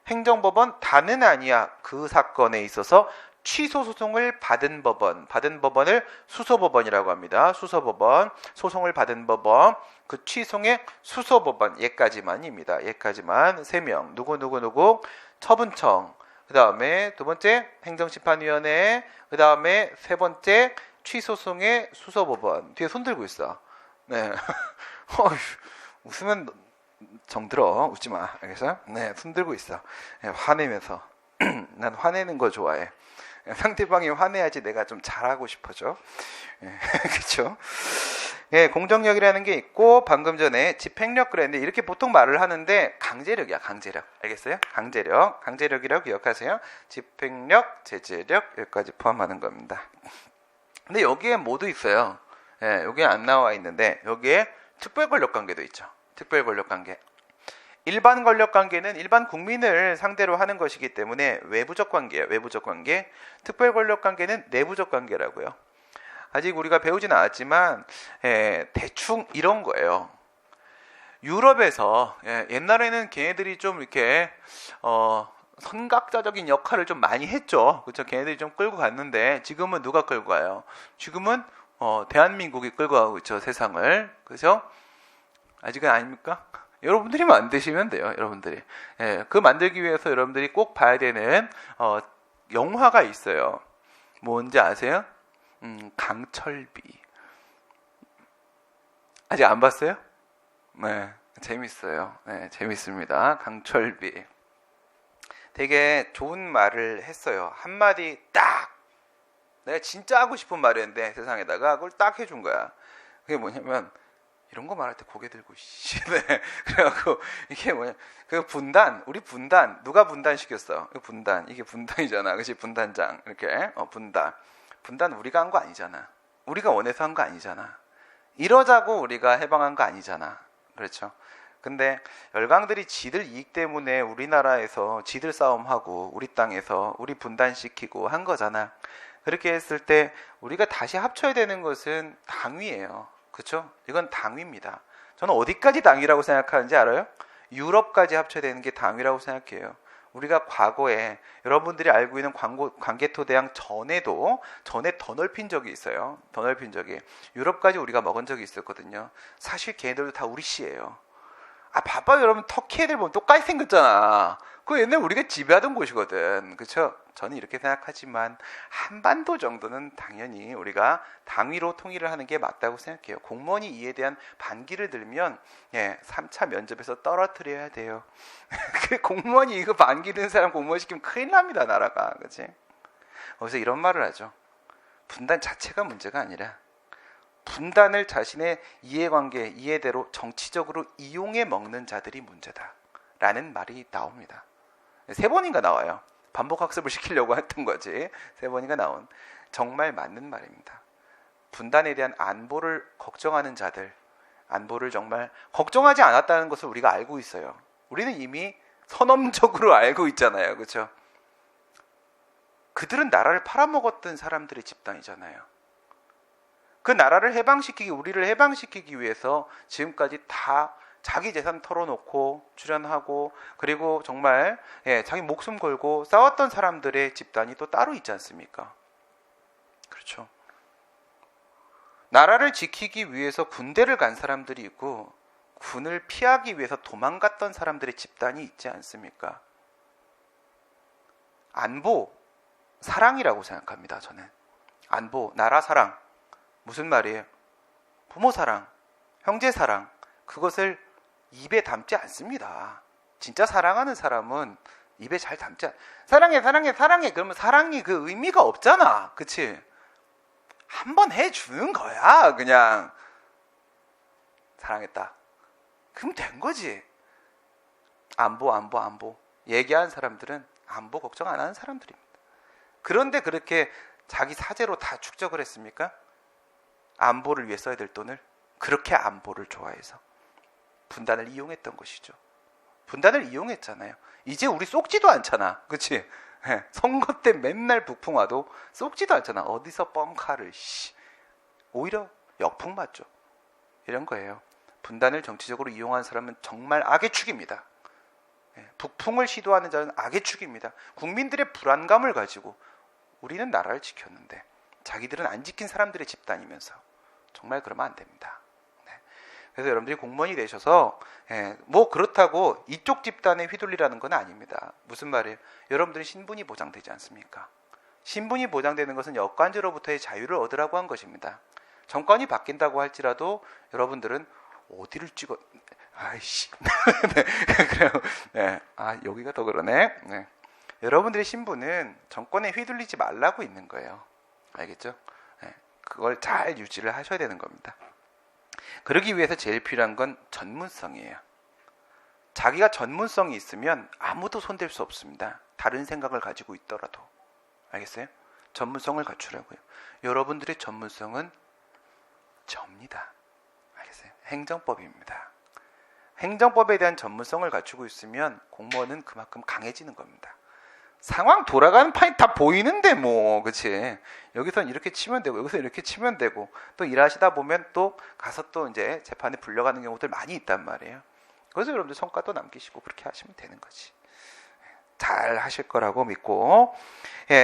행정법원 다는 아니야. 그 사건에 있어서 취소 소송을 받은 법원을 수소법원이라고 합니다. 수소법원, 소송을 받은 법원, 그 취송의 수소법원, 얘까지만입니다. 얘까지만 3명. 누구, 처분청. 그 다음에 2번째 행정심판위원회. 그 다음에 3번째 취소송의 수소법원. 뒤에 손 들고 있어. 네. 웃으면 정들어. 웃지 마. 알겠어요? 네, 손 들고 있어. 네, 화내면서. 난 화내는 거 좋아해. 상대방이 화내야지 내가 좀 잘하고 싶어져. 예, 그렇죠? 예, 공정력이라는 게 있고 방금 전에 집행력 그랬는데 이렇게 보통 말을 하는데 강제력이야. 강제력. 알겠어요? 강제력이라고 기억하세요. 집행력, 제재력 여기까지 포함하는 겁니다. 근데 여기에 뭐도 있어요. 예, 여기에 안 나와 있는데 여기에 특별권력관계도 있죠. 특별권력관계. 일반 권력관계는 일반 국민을 상대로 하는 것이기 때문에 외부적 관계예요. 외부적 관계. 특별권력관계는 내부적 관계라고요. 아직 우리가 배우진 않았지만 대충 이런 거예요. 유럽에서 옛날에는 걔네들이 좀 이렇게 선각자적인 역할을 좀 많이 했죠. 그렇죠? 걔네들이 좀 끌고 갔는데 지금은 누가 끌고 가요? 지금은 대한민국이 끌고 가고 있죠. 세상을. 그렇죠? 아직은 아닙니까? 여러분들이 만드시면 돼요. 여러분들이. 그 만들기 위해서 여러분들이 꼭 봐야 되는 영화가 있어요. 뭔지 아세요? 강철비. 아직 안 봤어요? 네, 재밌어요. 네, 재밌습니다. 강철비. 되게 좋은 말을 했어요. 한마디 딱! 내가 진짜 하고 싶은 말이었는데 세상에다가 그걸 딱 해준 거야. 그게 뭐냐면 이런 거 말할 때 고개 들고 네. 그래갖고 이게 뭐냐 우리 분단 누가 분단시켰어? 분단 이게 분단이잖아. 그렇지? 분단장 이렇게 분단 우리가 한 거 아니잖아. 우리가 원해서 한 거 아니잖아. 이러자고 우리가 해방한 거 아니잖아. 그렇죠? 근데 열강들이 지들 이익 때문에 우리나라에서 지들 싸움하고 우리 땅에서 우리 분단시키고 한 거잖아. 그렇게 했을 때 우리가 다시 합쳐야 되는 것은 당위예요. 그렇죠? 이건 당위입니다. 저는 어디까지 당위라고 생각하는지 알아요? 유럽까지 합쳐야 되는 게 당위라고 생각해요. 우리가 과거에 여러분들이 알고 있는 광개토대왕 전에 더 넓힌 적이 있어요. 더 넓힌 적이. 유럽까지 우리가 먹은 적이 있었거든요. 사실 걔네들도 다 우리 씨예요. 봐봐요. 여러분 터키 애들 보면 똑같이 생겼잖아. 그거 옛날 우리가 지배하던 곳이거든. 그렇죠? 저는 이렇게 생각하지만 한반도 정도는 당연히 우리가 당위로 통일을 하는 게 맞다고 생각해요. 공무원이 이에 대한 반기를 들면 3차 면접에서 떨어뜨려야 돼요. 공무원이 이거 반기 든 사람 공무원 시키면 큰일 납니다. 나라가. 그렇지? 그래서 이런 말을 하죠. 분단 자체가 문제가 아니라 분단을 자신의 이해관계, 이해대로 정치적으로 이용해 먹는 자들이 문제다. 라는 말이 나옵니다. 3번인가 나와요. 반복학습을 시키려고 했던 거지. 3번인가 나온. 정말 맞는 말입니다. 분단에 대한 안보를 걱정하는 자들, 안보를 정말 걱정하지 않았다는 것을 우리가 알고 있어요. 우리는 이미 선언적으로 알고 있잖아요. 그렇죠? 그들은 나라를 팔아먹었던 사람들의 집단이잖아요. 그 나라를 우리를 해방시키기 위해서 지금까지 다 자기 재산 털어놓고 출연하고 그리고 정말 자기 목숨 걸고 싸웠던 사람들의 집단이 또 따로 있지 않습니까? 그렇죠. 나라를 지키기 위해서 군대를 간 사람들이 있고 군을 피하기 위해서 도망갔던 사람들의 집단이 있지 않습니까? 안보, 사랑이라고 생각합니다. 저는 안보, 나라 사랑, 무슨 말이에요? 부모 사랑, 형제 사랑, 그것을 입에 담지 않습니다. 진짜 사랑하는 사람은 입에 잘 담지 않. 사랑해, 사랑해, 사랑해. 그러면 사랑이 그 의미가 없잖아. 그치? 한번 해주는 거야. 그냥 사랑했다. 그럼 된 거지. 안보. 얘기하는 사람들은 안보 걱정 안 하는 사람들입니다. 그런데 그렇게 자기 사재로 다 축적을 했습니까? 안보를 위해 써야 될 돈을 그렇게 안보를 좋아해서 분단을 이용했던 것이죠. 분단을 이용했잖아요. 이제 우리 쏙지도 않잖아. 그치? 선거 때 맨날 북풍 와도 쏙지도 않잖아. 어디서 뻥카를 오히려 역풍 맞죠. 이런 거예요. 분단을 정치적으로 이용한 사람은 정말 악의 축입니다. 북풍을 시도하는 자는 악의 축입니다. 국민들의 불안감을 가지고 우리는 나라를 지켰는데 자기들은 안 지킨 사람들의 집단이면서 정말 그러면 안 됩니다. 그래서 여러분들이 공무원이 되셔서 뭐 그렇다고 이쪽 집단에 휘둘리라는 건 아닙니다. 무슨 말이에요? 여러분들은 신분이 보장되지 않습니까? 신분이 보장되는 것은 역관제로부터의 자유를 얻으라고 한 것입니다. 정권이 바뀐다고 할지라도 여러분들은 어디를 찍어 아이씨 네, 그래요. 네. 아 여기가 더 그러네. 네. 여러분들의 신분은 정권에 휘둘리지 말라고 있는 거예요. 알겠죠? 네. 그걸 잘 유지를 하셔야 되는 겁니다. 그러기 위해서 제일 필요한 건 전문성이에요. 자기가 전문성이 있으면 아무도 손댈 수 없습니다. 다른 생각을 가지고 있더라도. 알겠어요? 전문성을 갖추라고요. 여러분들의 전문성은 접니다. 알겠어요? 행정법입니다. 행정법에 대한 전문성을 갖추고 있으면 공무원은 그만큼 강해지는 겁니다. 상황 돌아가는 판이 다 보이는데 뭐 그치? 여기선 이렇게 치면 되고 여기서 이렇게 치면 되고 또 일하시다 보면 또 가서 또 이제 재판에 불려가는 경우들 많이 있단 말이에요. 그래서 여러분들 성과도 남기시고 그렇게 하시면 되는 거지. 잘 하실 거라고 믿고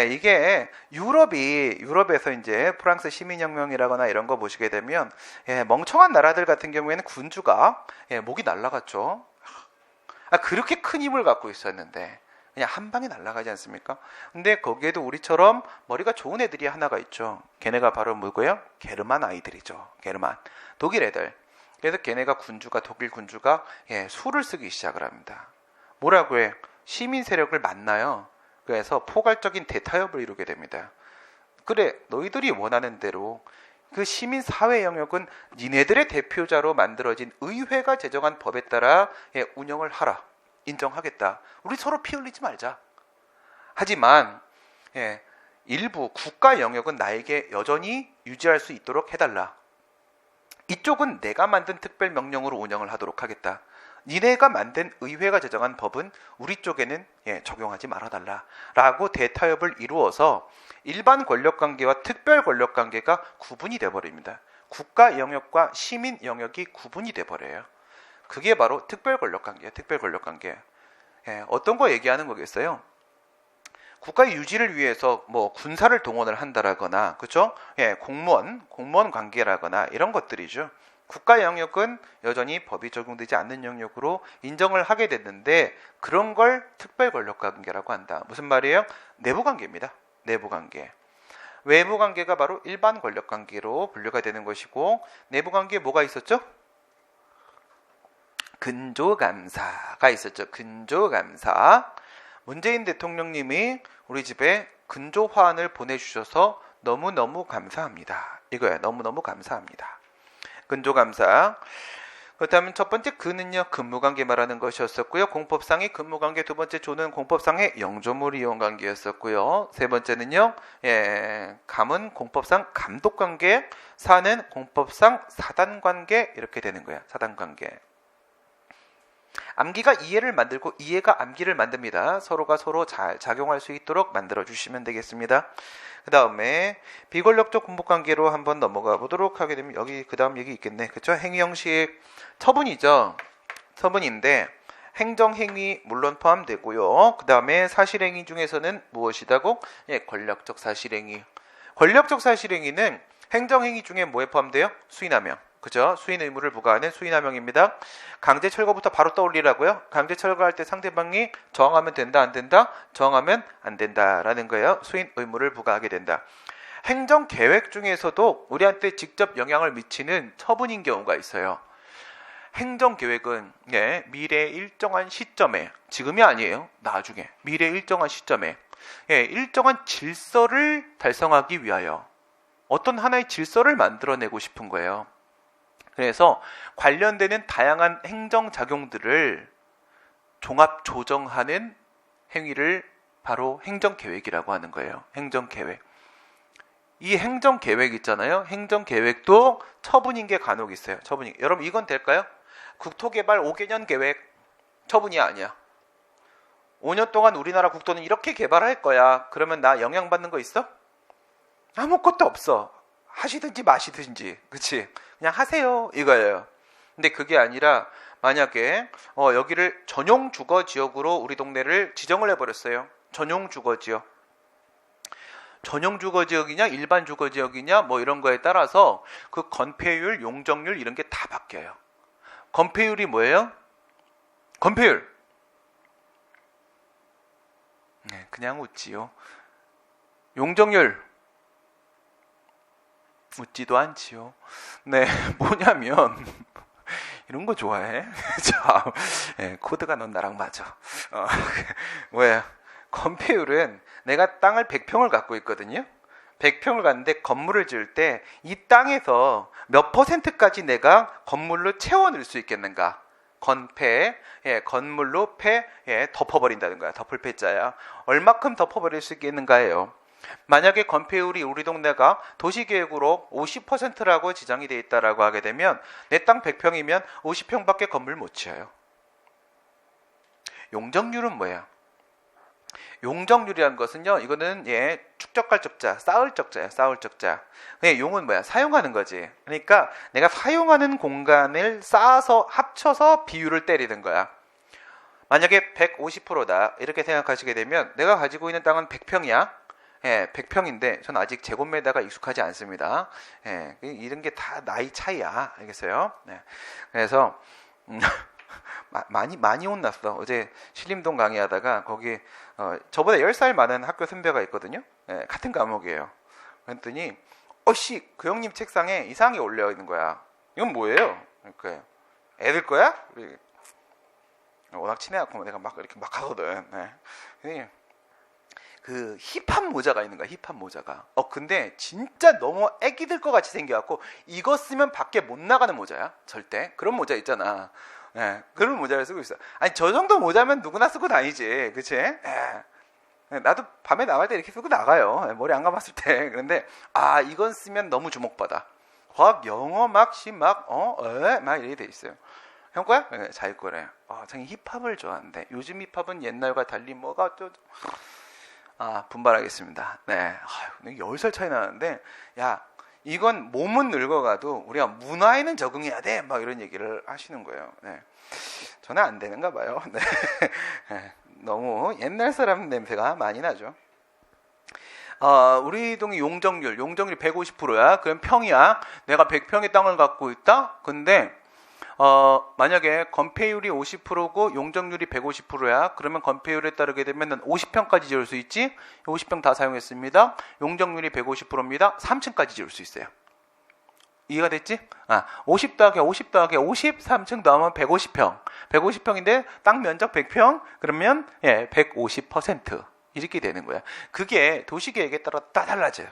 이게 유럽에서 이제 프랑스 시민혁명이라거나 이런 거 보시게 되면 멍청한 나라들 같은 경우에는 군주가 목이 날아갔죠. 그렇게 큰 힘을 갖고 있었는데 그냥 한 방에 날아가지 않습니까? 근데 거기에도 우리처럼 머리가 좋은 애들이 하나가 있죠. 걔네가 바로 뭐고요? 게르만 아이들이죠. 게르만 독일 애들. 그래서 걔네가 독일 군주가 수를 쓰기 시작을 합니다. 뭐라고 해? 시민 세력을 만나요. 그래서 포괄적인 대타협을 이루게 됩니다. 그래, 너희들이 원하는 대로 그 시민 사회 영역은 니네들의 대표자로 만들어진 의회가 제정한 법에 따라 운영을 하라. 인정하겠다. 우리 서로 피 흘리지 말자. 하지만 일부 국가 영역은 나에게 여전히 유지할 수 있도록 해달라. 이쪽은 내가 만든 특별 명령으로 운영을 하도록 하겠다. 니네가 만든 의회가 제정한 법은 우리 쪽에는 적용하지 말아달라. 라고 대타협을 이루어서 일반 권력관계와 특별 권력관계가 구분이 돼버립니다. 국가 영역과 시민 영역이 구분이 돼버려요. 그게 바로 특별 권력관계예요. 특별 권력관계. 어떤 거 얘기하는 거겠어요? 국가의 유지를 위해서 뭐 군사를 동원을 한다라거나, 그렇죠? 공무원 관계라거나 이런 것들이죠. 국가 영역은 여전히 법이 적용되지 않는 영역으로 인정을 하게 됐는데 그런 걸 특별 권력 관계라고 한다. 무슨 말이에요? 내부 관계입니다. 내부 관계. 외부 관계가 바로 일반 권력 관계로 분류가 되는 것이고 내부 관계에 뭐가 있었죠? 근조감사가 있었죠. 근조감사. 문재인 대통령님이 우리 집에 근조화환을 보내주셔서 너무너무 감사합니다. 이거예요. 너무너무 감사합니다. 근조감사. 그렇다면 첫 번째 근은요, 근무관계 말하는 것이었었고요. 공법상의 근무관계, 두 번째 조는 공법상의 영조물 이용관계였었고요. 세 번째는요, 감은 공법상 감독관계, 사는 공법상 사단관계 이렇게 되는 거예요. 사단관계. 암기가 이해를 만들고 이해가 암기를 만듭니다. 서로가 서로 잘 작용할 수 있도록 만들어 주시면 되겠습니다. 그 다음에 비권력적 군복관계로 한번 넘어가 보도록 하게 되면 여기 그 다음 얘기 있겠네. 그쵸? 행위 형식 처분이죠. 처분인데 행정행위 물론 포함되고요. 그 다음에 사실행위 중에서는 무엇이다고? 예, 권력적 사실행위. 권력적 사실행위는 행정행위 중에 뭐에 포함돼요? 수인하명. 그죠? 수인 의무를 부과하는 수인하명입니다. 강제 철거부터 바로 떠올리라고요. 강제 철거할 때 상대방이 저항하면 된다, 안 된다? 저항하면 안 된다라는 거예요. 수인 의무를 부과하게 된다. 행정 계획 중에서도 우리한테 직접 영향을 미치는 처분인 경우가 있어요. 행정 계획은 예, 미래의 일정한 시점에, 지금이 아니에요. 나중에 미래의 일정한 시점에 예, 일정한 질서를 달성하기 위하여 어떤 하나의 질서를 만들어내고 싶은 거예요. 그래서 관련되는 다양한 행정작용들을 종합 조정하는 행위를 바로 행정계획이라고 하는 거예요. 행정계획. 이 행정계획 있잖아요. 행정계획도 처분인 게 간혹 있어요. 처분이. 여러분 이건 될까요? 국토개발 5개년 계획 처분이 아니야. 5년 동안 우리나라 국토는 이렇게 개발할 거야. 그러면 나 영향받는 거 있어? 아무것도 없어. 하시든지 마시든지. 그치? 그냥 하세요. 이거예요. 근데 그게 아니라 만약에 여기를 전용 주거지역으로 우리 동네를 지정을 해버렸어요. 전용 주거지역. 전용 주거지역이냐 일반 주거지역이냐 뭐 이런 거에 따라서 그 건폐율, 용적률 이런 게 다 바뀌어요. 건폐율이 뭐예요? 건폐율. 네, 그냥 웃지요. 용적률. 웃지도 않지요. 네, 뭐냐면 이런 거 좋아해? 자, 네, 코드가 넌 나랑 맞아. 뭐야? 건폐율은 내가 땅을 100평을 갖고 있거든요. 100평을 갖는데 건물을 지을 때 이 땅에서 몇 %까지 내가 건물로 채워넣을 수 있겠는가? 건폐, 예, 건물로 폐, 예, 덮어버린다는 거야. 덮을 패자야. 얼마큼 덮어버릴 수 있겠는가예요. 만약에 건폐율이 우리 동네가 도시계획으로 50%라고 지정이 되어 있다라고 하게 되면 내 땅 100평이면 50평밖에 건물 못 지어요. 용적률은 뭐야? 용적률이라는 것은요, 이거는 예, 축적할 적자, 쌓을 적자야, 쌓을 적자. 용은 뭐야? 사용하는 거지. 그러니까 내가 사용하는 공간을 쌓아서 합쳐서 비율을 때리는 거야. 만약에 150%다 이렇게 생각하시게 되면 내가 가지고 있는 땅은 100평이야. 예, 100평인데 전 아직 제곱미터가 익숙하지 않습니다. 예, 이런 게 다 나이 차이야. 알겠어요? 네. 그래서 많이 혼났어. 어제 신림동 강의하다가 거기 저보다 10살 많은 학교 선배가 있거든요. 예, 같은 과목이에요. 그랬더니 씨, 그 형님 책상에 이상하게 올려 있는 거야. 이건 뭐예요? 그러니까 애들 거야? 워낙 친해갖고 내가 막 이렇게 막 하거든. 네. 그 힙합 모자가 있는 거야. 힙합 모자가. 근데 진짜 너무 애기들 거 같이 생겨갖고 이거 쓰면 밖에 못 나가는 모자야. 절대. 그런 모자 있잖아. 예, 그런 모자를 쓰고 있어. 아니 저 정도 모자면 누구나 쓰고 다니지, 그치? 예. 나도 밤에 나갈 때 이렇게 쓰고 나가요. 머리 안 감았을 때. 그런데 이건 쓰면 너무 주목받아. 과학, 영어 막 막 이렇게 돼 있어요. 형 거야? 네, 자기 거래. 자기 힙합을 좋아하는데 요즘 힙합은 옛날과 달리 뭐가 또 분발하겠습니다. 네, 10살 차이 나는데 야. 이건 몸은 늙어가도 우리가 문화에는 적응해야 돼. 막 이런 얘기를 하시는 거예요. 네. 저는 안 되는가 봐요. 네. 너무 옛날 사람 냄새가 많이 나죠. 우리 동의 용적률이 150%야. 그럼 평이야. 내가 100평의 땅을 갖고 있다. 근데 만약에 건폐율이 50%고 용적률이 150%야. 그러면 건폐율에 따르게 되면 50평까지 지을 수 있지. 50평 다 사용했습니다. 용적률이 150%입니다. 3층까지 지을 수 있어요. 이해가 됐지? 50 더하기 50 더하기 50, 3층 더하면 150평. 150평인데 땅 면적 100평? 그러면 150% 이렇게 되는 거야. 그게 도시계획에 따라 다 달라져요.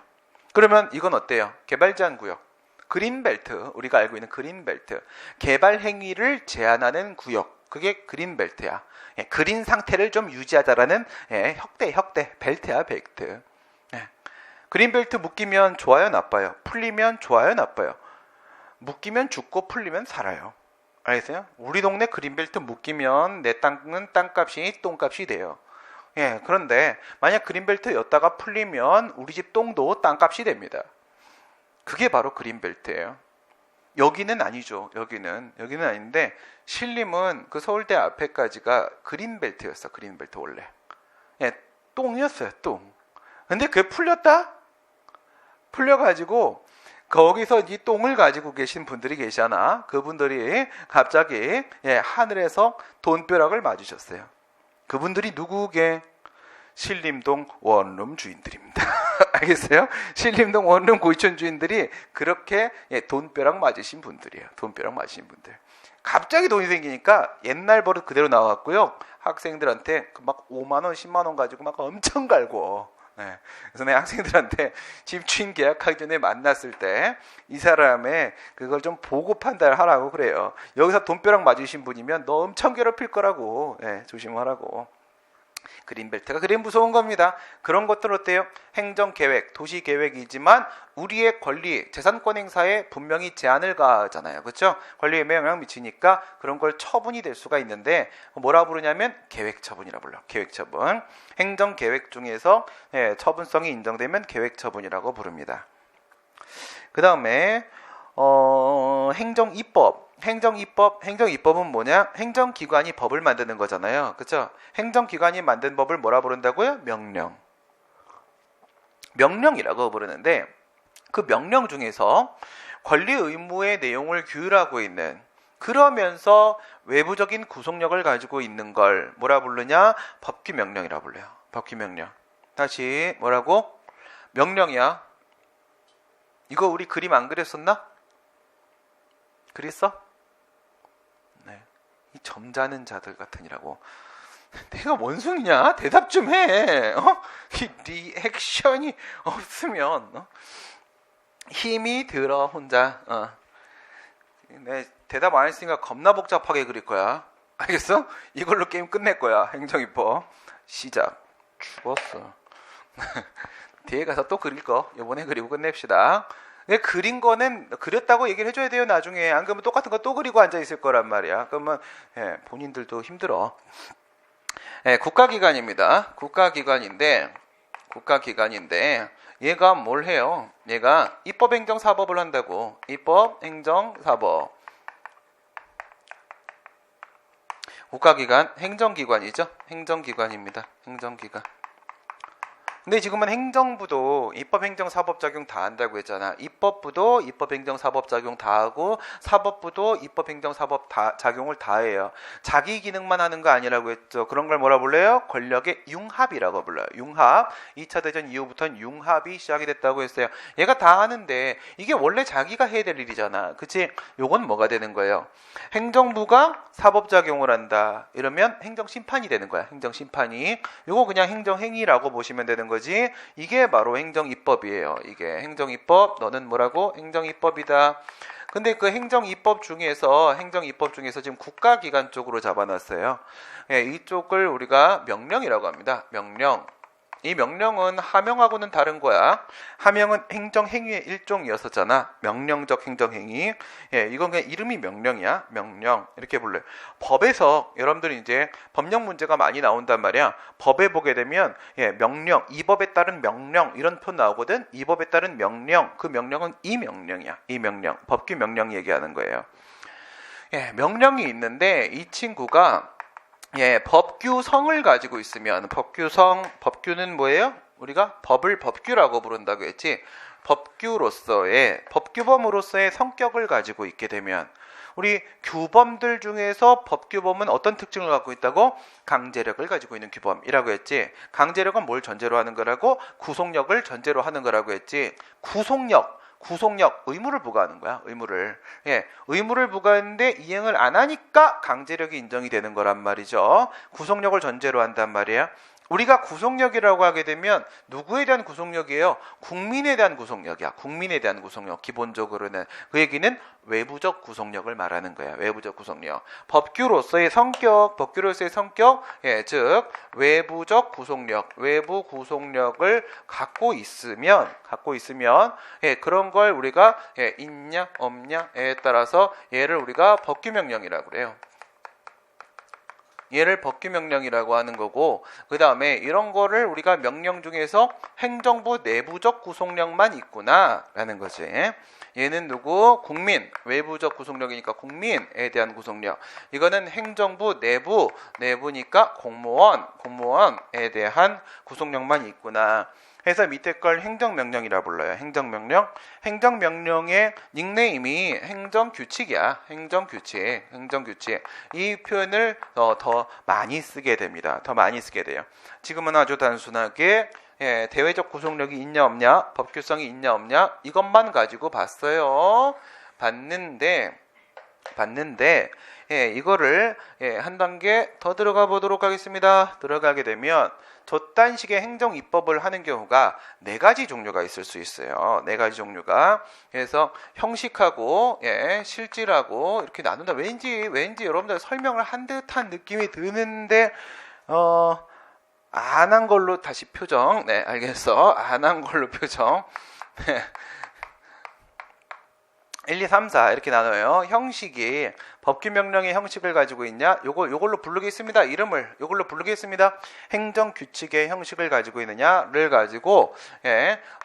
그러면 이건 어때요? 개발제한구역. 그린벨트, 우리가 알고 있는 그린벨트, 개발 행위를 제한하는 구역, 그게 그린벨트야. 그린 상태를 좀 유지하자라는 혁대, 벨트야, 벨트. 그린벨트 묶이면 좋아요, 나빠요? 풀리면 좋아요, 나빠요? 묶이면 죽고 풀리면 살아요. 알겠어요? 우리 동네 그린벨트 묶이면 내 땅은 땅값이 똥값이 돼요. 예, 그런데 만약 그린벨트였다가 풀리면 우리 집 똥도 땅값이 됩니다. 그게 바로 그린벨트예요. 여기는 아니죠. 여기는 아닌데 신림은 그 서울대 앞에까지가 그린벨트였어. 그린벨트 원래. 예, 똥이었어요. 똥. 근데 그게 풀렸다? 풀려가지고 거기서 이 똥을 가지고 계신 분들이 계시잖아. 그분들이 갑자기 하늘에서 돈벼락을 맞으셨어요. 그분들이 누구게? 신림동 원룸 주인들입니다. 알겠어요? 신림동 원룸 고이촌 주인들이 그렇게 돈벼락 맞으신 분들이에요. 돈벼락 맞으신 분들. 갑자기 돈이 생기니까 옛날 버릇 그대로 나왔고요. 학생들한테 막 5만 원, 10만 원 가지고 막 엄청 갈고. 그래서 내 학생들한테 집주인 계약하기 전에 만났을 때 이 사람의 그걸 좀 보고 판단하라고 그래요. 여기서 돈벼락 맞으신 분이면 너 엄청 괴롭힐 거라고. 조심하라고. 그린벨트가 그리 무서운 겁니다. 그런 것들 어때요? 행정계획, 도시계획이지만 우리의 권리, 재산권 행사에 분명히 제한을 가하잖아요. 그렇죠? 권리에 영향을 미치니까 그런 걸 처분이 될 수가 있는데 뭐라 부르냐면 계획처분이라고 불러요. 계획처분. 행정계획 중에서 처분성이 인정되면 계획처분이라고 부릅니다. 그 다음에 행정입법은 뭐냐? 행정기관이 법을 만드는 거잖아요. 그렇죠? 행정기관이 만든 법을 뭐라 부른다고요? 명령이라고 부르는데 그 명령 중에서 권리 의무의 내용을 규율하고 있는 그러면서 외부적인 구속력을 가지고 있는 걸 뭐라 부르냐? 법규명령이라고 불러요. 법규명령. 다시 뭐라고? 명령이야. 이거 우리 그림 안 그렸었나? 그랬어? 네. 이 점잖은 자들 같으니라고. 내가 원숭이냐? 대답 좀 해. 이 리액션이 없으면 힘이 들어 혼자. 내 대답 안 했으니까 겁나 복잡하게 그릴 거야. 알겠어? 이걸로 게임 끝낼 거야. 행정입법 시작. 죽었어. 뒤에 가서 또 그릴 거 이번에 그리고 끝냅시다. 그린 거는 그렸다고 얘기를 해줘야 돼요. 나중에 안 그러면 똑같은 거 또 그리고 앉아 있을 거란 말이야. 그러면 본인들도 힘들어. 국가기관입니다. 국가기관인데 얘가 뭘 해요? 얘가 입법행정사법을 한다고. 입법행정사법. 국가기관 행정기관이죠. 행정기관입니다. 행정기관. 근데 지금은 행정부도 입법행정사법 적용 다 한다고 했잖아. 입법부도 입법행정사법 적용 다 하고 사법부도 입법행정사법 작용을 다 해요. 자기 기능만 하는 거 아니라고 했죠. 그런 걸 뭐라 불러요? 권력의 융합이라고 불러요. 융합. 2차 대전 이후부터는 융합이 시작이 됐다고 했어요. 얘가 다 하는데 이게 원래 자기가 해야 될 일이잖아. 그치? 요건 뭐가 되는 거예요? 행정부가 사법작용을 한다. 이러면 행정심판이 되는 거야. 행정심판이. 요거 그냥 행정행위라고 보시면 되는 거지. 이게 바로 행정입법이에요. 이게 행정입법. 너는 뭐라고? 행정입법이다. 근데 그 행정입법 중에서 지금 국가기관 쪽으로 잡아놨어요. 이쪽을 우리가 명령이라고 합니다. 명령. 이 명령은 하명하고는 다른 거야. 하명은 행정행위의 일종이었었잖아. 명령적 행정행위. 이건 그냥 이름이 명령이야. 명령. 이렇게 불러요. 법에서 여러분들이 이제 법령 문제가 많이 나온단 말이야. 법에 보게 되면 명령, 이 법에 따른 명령 이런 표 나오거든. 이 법에 따른 명령. 그 명령은 이 명령이야. 이 명령. 법규 명령 얘기하는 거예요. 명령이 있는데 이 친구가 법규성을 가지고 있으면 법규는 뭐예요? 우리가 법을 법규라고 부른다고 했지. 법규범으로서의 성격을 가지고 있게 되면 우리 규범들 중에서 법규범은 어떤 특징을 갖고 있다고? 강제력을 가지고 있는 규범이라고 했지. 강제력은 뭘 전제로 하는 거라고? 구속력을 전제로 하는 거라고 했지. 구속력 의무를 부과하는 거야. 의무를 부과하는데 이행을 안 하니까 강제력이 인정이 되는 거란 말이죠. 구속력을 전제로 한단 말이야. 우리가 구속력이라고 하게 되면 누구에 대한 구속력이에요? 국민에 대한 구속력이야. 국민에 대한 구속력. 기본적으로는 그 얘기는 외부적 구속력을 말하는 거야. 외부적 구속력. 법규로서의 성격, 즉 외부적 구속력, 외부 구속력을 갖고 있으면 그런 걸 우리가 있냐 없냐에 따라서 얘를 우리가 법규명령이라고 그래요. 얘를 법규명령이라고 하는 거고, 그 다음에 이런 거를 우리가 명령 중에서 행정부 내부적 구속력만 있구나 라는 거지. 얘는 누구? 국민. 외부적 구속력이니까 국민에 대한 구속력. 이거는 행정부 내부니까 공무원에 대한 구속력만 있구나. 해서 밑에 걸 행정명령이라 불러요. 행정명령의 닉네임이 행정규칙이야. 행정규칙. 이 표현을 더 많이 쓰게 됩니다. 더 많이 쓰게 돼요. 지금은 아주 단순하게 대외적 구속력이 있냐 없냐, 법규성이 있냐 없냐 이것만 가지고 봤어요. 봤는데 이거를 한 단계 더 들어가 보도록 하겠습니다. 들어가게 되면 저딴 식의 행정 입법을 하는 경우가 4가지 종류가 있을 수 있어요. 4가지 종류가. 그래서 형식하고 실질하고 이렇게 나눈다. 왠지 여러분들 설명을 한 듯한 느낌이 드는데 안 한 걸로 다시 표정. 네, 알겠어. 안 한 걸로 표정. 1, 2, 3, 4 이렇게 나눠요. 형식이 법규명령의 형식을 가지고 있냐? 요걸로 부르겠습니다. 이름을 요걸로 부르겠습니다. 행정규칙의 형식을 가지고 있느냐를 가지고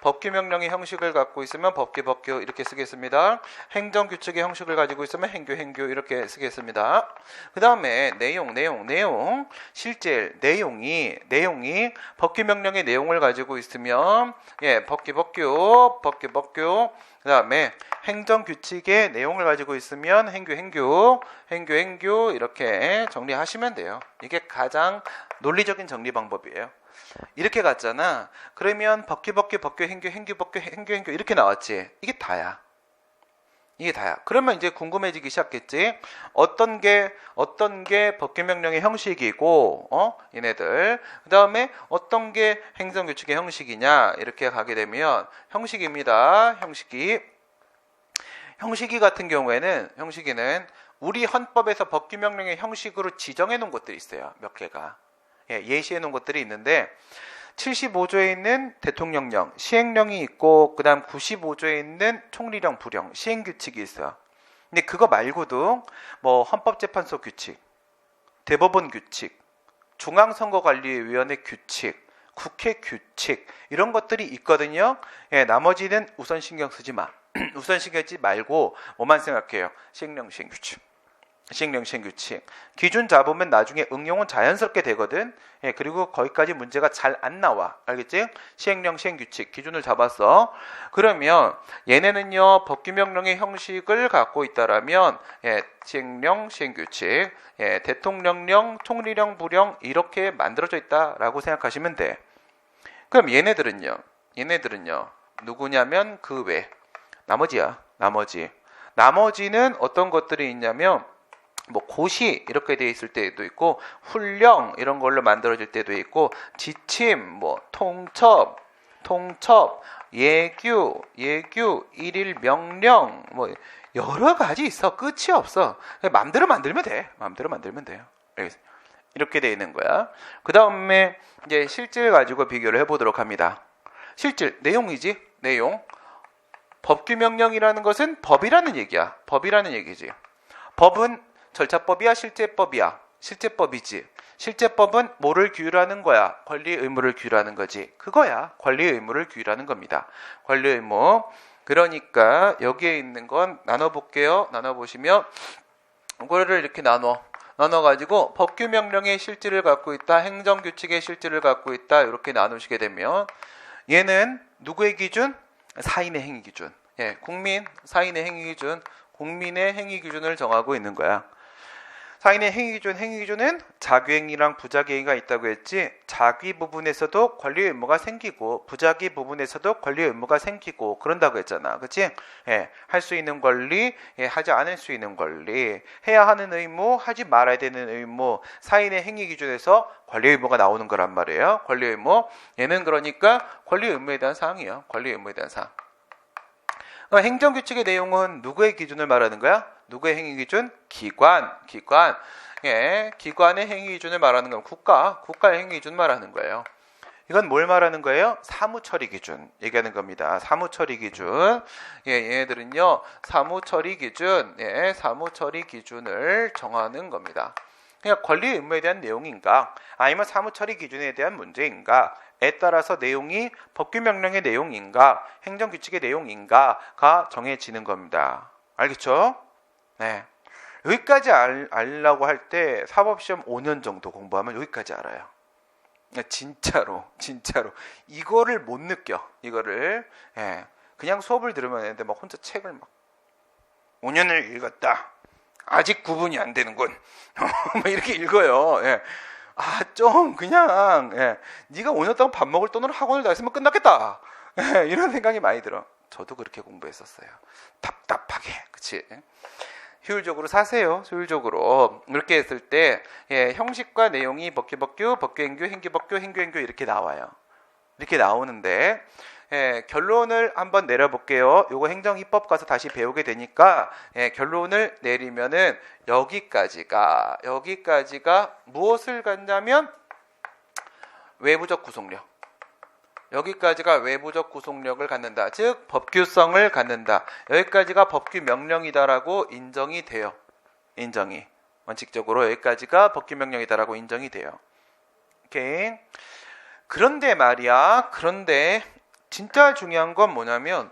법규명령의 형식을 갖고 있으면 법규 이렇게 쓰겠습니다. 행정규칙의 형식을 가지고 있으면 행규 이렇게 쓰겠습니다. 그 다음에 내용 실질 내용이 법규명령의 내용을 가지고 있으면 법규 그 다음에 행정규칙의 내용을 가지고 있으면 행규 이렇게 정리하시면 돼요. 이게 가장 논리적인 정리 방법이에요. 이렇게 갔잖아. 그러면 법규, 행규 이렇게 나왔지. 이게 다야. 그러면 이제 궁금해지기 시작했지. 어떤 게 법규명령의 형식이고, 얘네들. 그 다음에 어떤 게 행정규칙의 형식이냐 이렇게 가게 되면 형식입니다. 형식이 같은 경우에는 우리 헌법에서 법규명령의 형식으로 지정해 놓은 것들이 있어요. 몇 개가. 예시해 놓은 것들이 있는데 75조에 있는 대통령령, 시행령이 있고 그 다음 95조에 있는 총리령, 부령, 시행규칙이 있어요. 근데 그거 말고도 뭐 헌법재판소 규칙, 대법원 규칙, 중앙선거관리위원회 규칙, 국회 규칙 이런 것들이 있거든요. 나머지는 우선 신경 쓰지 마. 우선 신경 쓰지 말고 뭐만 생각해요. 시행령, 시행규칙. 기준 잡으면 나중에 응용은 자연스럽게 되거든. 그리고 거기까지 문제가 잘 안 나와. 알겠지? 시행령, 시행규칙 기준을 잡았어. 그러면 얘네는요 법규명령의 형식을 갖고 있다라면 시행령, 시행규칙, 대통령령, 총리령, 부령 이렇게 만들어져 있다라고 생각하시면 돼. 그럼 얘네들은요 누구냐면 그 외 나머지는 어떤 것들이 있냐면 뭐 고시 이렇게 돼 있을 때도 있고 훈령 이런 걸로 만들어질 때도 있고 지침 뭐 통첩 예규 일일 명령 뭐 여러 가지 있어. 끝이 없어. 마음대로 만들면 돼요. 알겠어요? 이렇게 돼 있는 거야. 그 다음에 이제 실질 가지고 비교를 해보도록 합니다. 실질 내용이지. 내용. 법규명령이라는 것은 법이라는 얘기야. 법이라는 얘기지. 법은 절차법이야, 실제법이야. 실제법이지. 실제법은 뭐를 규율하는 거야? 권리 의무를 규율하는 거지. 그거야. 권리 의무를 규율하는 겁니다. 권리 의무. 그러니까 여기에 있는 건 나눠볼게요. 나눠보시면 이거를 이렇게 나눠가지고 법규명령의 실질을 갖고 있다. 행정규칙의 실질을 갖고 있다. 이렇게 나누시게 되면 얘는 누구의 기준? 사인의 행위 기준. 사인의 행위 기준, 국민의 행위 기준을 정하고 있는 거야. 사인의 행위기준은 자기행위랑 부자기행위가 있다고 했지. 자기 부분에서도 권리 의무가 생기고 부자기 부분에서도 권리 의무가 생기고 그런다고 했잖아. 그치? 예, 할 수 있는 권리, 예, 하지 않을 수 있는 권리, 해야 하는 의무, 하지 말아야 되는 의무, 사인의 행위기준에서 권리 의무가 나오는 거란 말이에요. 권리 의무. 얘는 그러니까 권리 의무에 대한 사항이에요. 권리 의무에 대한 사항. 행정규칙의 내용은 누구의 기준을 말하는 거야? 누구의 행위기준? 기관. 예, 기관의 행위기준을 말하는 건 국가의 행위기준 말하는 거예요. 이건 뭘 말하는 거예요? 사무처리 기준 얘기하는 겁니다. 사무처리 기준. 예, 얘네들은요, 사무처리 기준을 정하는 겁니다. 그러니까 권리 의무에 대한 내용인가, 아니면 사무처리 기준에 대한 문제인가, 에 따라서 내용이 법규 명령의 내용인가, 행정규칙의 내용인가가 정해지는 겁니다. 알겠죠? 네. 여기까지 알려고 할 때 사법시험 5년 정도 공부하면 여기까지 알아요. 진짜로 이거를 못 느껴. 이거를 예. 그냥 수업을 들으면 되는데 막 혼자 책을 막 5년을 읽었다. 아직 구분이 안 되는군. 막 이렇게 읽어요. 예. 좀 그냥 예. 네가 5년 동안 밥 먹을 돈으로 학원을 다녔으면 끝났겠다. 예. 이런 생각이 많이 들어. 저도 그렇게 공부했었어요. 답답하게. 그치? 효율적으로 사세요. 효율적으로. 이렇게 했을 때 예, 형식과 내용이 법규, 법규행규, 행규 이렇게 나와요. 이렇게 나오는데 예, 결론을 한번 내려볼게요. 요거 행정입법 가서 다시 배우게 되니까 예, 결론을 내리면은 여기까지가 무엇을 갖냐면 외부적 구속력. 여기까지가 외부적 구속력을 갖는다. 즉 법규성을 갖는다. 여기까지가 법규 명령이다라고 인정이 돼요. 인정이. 원칙적으로 여기까지가 법규 명령이다라고 인정이 돼요. 오케이. 그런데 말이야. 그런데 진짜 중요한 건 뭐냐면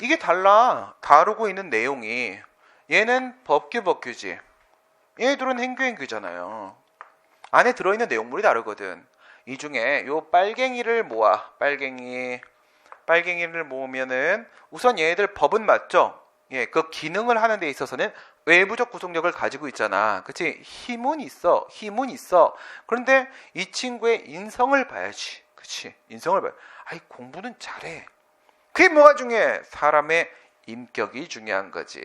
이게 달라. 다루고 있는 내용이. 얘는 법규지. 얘들은 행규잖아요. 안에 들어있는 내용물이 다르거든. 이 중에 요 빨갱이를 모아. 빨갱이를 모으면은 우선 얘네들 법은 맞죠? 예, 그 기능을 하는 데 있어서는 외부적 구속력을 가지고 있잖아. 그치? 힘은 있어. 그런데 이 친구의 인성을 봐야지. 그치? 인성을 봐야. 공부는 잘해. 그게 뭐가 중요해? 사람의 인격이 중요한 거지.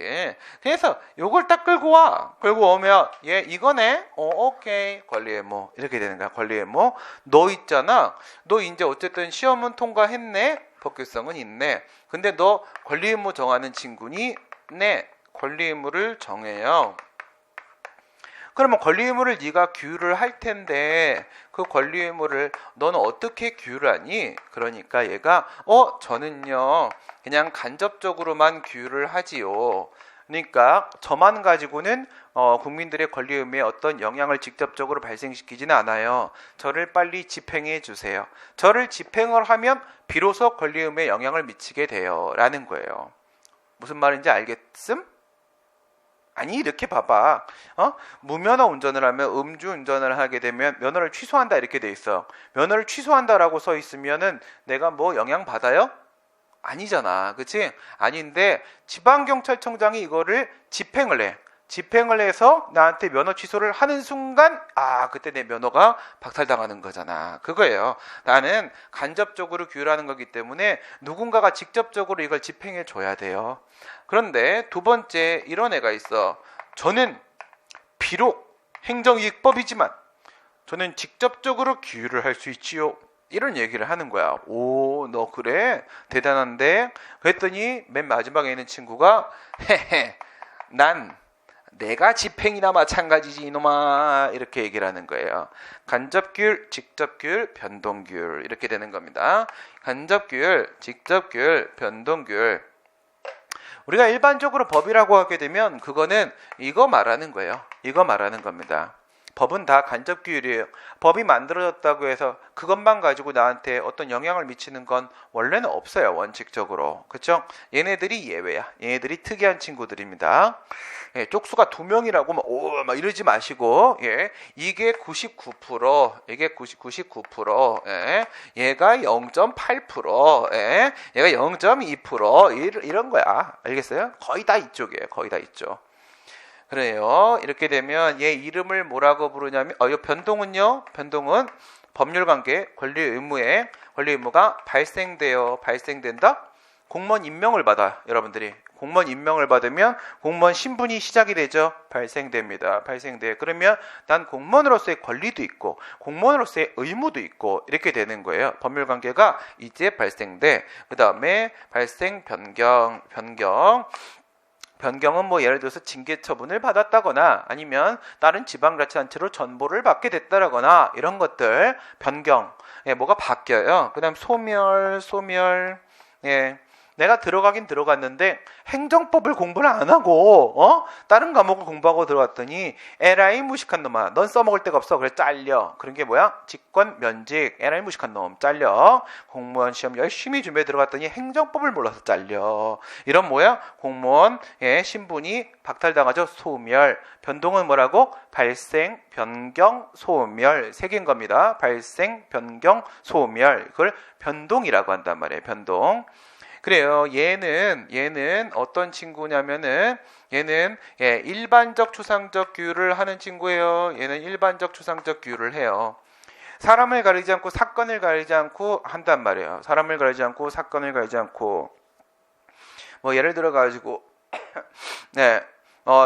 그래서 요걸 딱 끌고 오면 얘 이거네. 오케이. 권리의무. 이렇게 되는 거야. 권리의무. 너 있잖아. 너 이제 어쨌든 시험은 통과했네. 법규성은 있네. 근데 너 권리의무 정하는 친구니? 네. 권리의무를 정해요. 그러면 권리의무를 네가 규율을 할 텐데 그 권리의무를 너는 어떻게 규율을 하니? 그러니까 얘가 저는요 그냥 간접적으로만 규율을 하지요. 그러니까 저만 가지고는 국민들의 권리 의무에 어떤 영향을 직접적으로 발생시키지는 않아요. 저를 빨리 집행해 주세요. 저를 집행을 하면 비로소 권리 의무에 영향을 미치게 돼요. 라는 거예요. 무슨 말인지 알겠음? 아니 이렇게 봐봐. 무면허 운전을 하면 음주운전을 하게 되면 면허를 취소한다 이렇게 돼 있어. 면허를 취소한다라고 써 있으면은 내가 뭐 영향 받아요? 아니잖아. 그치? 아닌데 지방경찰청장이 이거를 집행을 해. 집행을 해서 나한테 면허 취소를 하는 순간 그때 내 면허가 박탈당하는 거잖아. 그거예요. 나는 간접적으로 규율하는 거기 때문에 누군가가 직접적으로 이걸 집행해 줘야 돼요. 그런데 두 번째 이런 애가 있어. 저는 비록 행정이익법이지만 저는 직접적으로 규율을 할 수 있지요. 이런 얘기를 하는 거야. 오, 너 그래? 대단한데? 그랬더니 맨 마지막에 있는 친구가 난 내가 집행이나 마찬가지지 이놈아 이렇게 얘기를 하는 거예요. 간접규율, 직접규율, 변동규율 이렇게 되는 겁니다. 간접규율, 직접규율, 변동규율. 우리가 일반적으로 법이라고 하게 되면 그거는 이거 말하는 거예요. 이거 말하는 겁니다. 법은 다 간접규율이에요. 법이 만들어졌다고 해서 그것만 가지고 나한테 어떤 영향을 미치는 건 원래는 없어요. 원칙적으로. 그렇죠? 얘네들이 예외야. 얘네들이 특이한 친구들입니다. 예, 쪽수가 2명이라고 막 이러지 마시고 예, 이게 99%, 이게 99%, 예, 얘가 0.8%, 예, 얘가 0.2% 이런 거야. 알겠어요? 거의 다 이쪽이에요. 거의 다 이쪽. 그래요. 이렇게 되면 얘 이름을 뭐라고 부르냐면 이 변동은요. 변동은 법률 관계 권리 의무가 발생된다. 공무원 임명을 받아. 여러분들이 공무원 임명을 받으면 공무원 신분이 시작이 되죠. 발생됩니다. 발생돼. 그러면 난 공무원으로서의 권리도 있고 공무원으로서의 의무도 있고 이렇게 되는 거예요. 법률 관계가 이제 발생돼. 그다음에 발생 변경은 뭐 예를 들어서 징계 처분을 받았다거나 아니면 다른 지방자치단체로 전보를 받게 됐다거나 이런 것들 변경. 뭐가 바뀌어요. 그다음 소멸. 내가 들어가긴 들어갔는데 행정법을 공부를 안 하고 다른 과목을 공부하고 들어갔더니 에라이 무식한 놈아 넌 써먹을 데가 없어. 그래 잘려. 그런 게 뭐야? 직권 면직. 에라이 무식한 놈 잘려. 공무원 시험 열심히 준비해 들어갔더니 행정법을 몰라서 잘려. 이런 뭐야? 공무원의 신분이 박탈당하죠. 소멸. 변동은 뭐라고? 발생, 변경, 소멸. 세 개인 겁니다. 발생, 변경, 소멸. 이걸 변동이라고 한단 말이에요. 변동. 그래요. 얘는 어떤 친구냐면은 얘는 일반적 추상적 규율을 하는 친구예요. 얘는 일반적 추상적 규율을 해요. 사람을 가리지 않고 사건을 가리지 않고 한단 말이에요. 사람을 가리지 않고 사건을 가리지 않고 뭐 예를 들어 가지고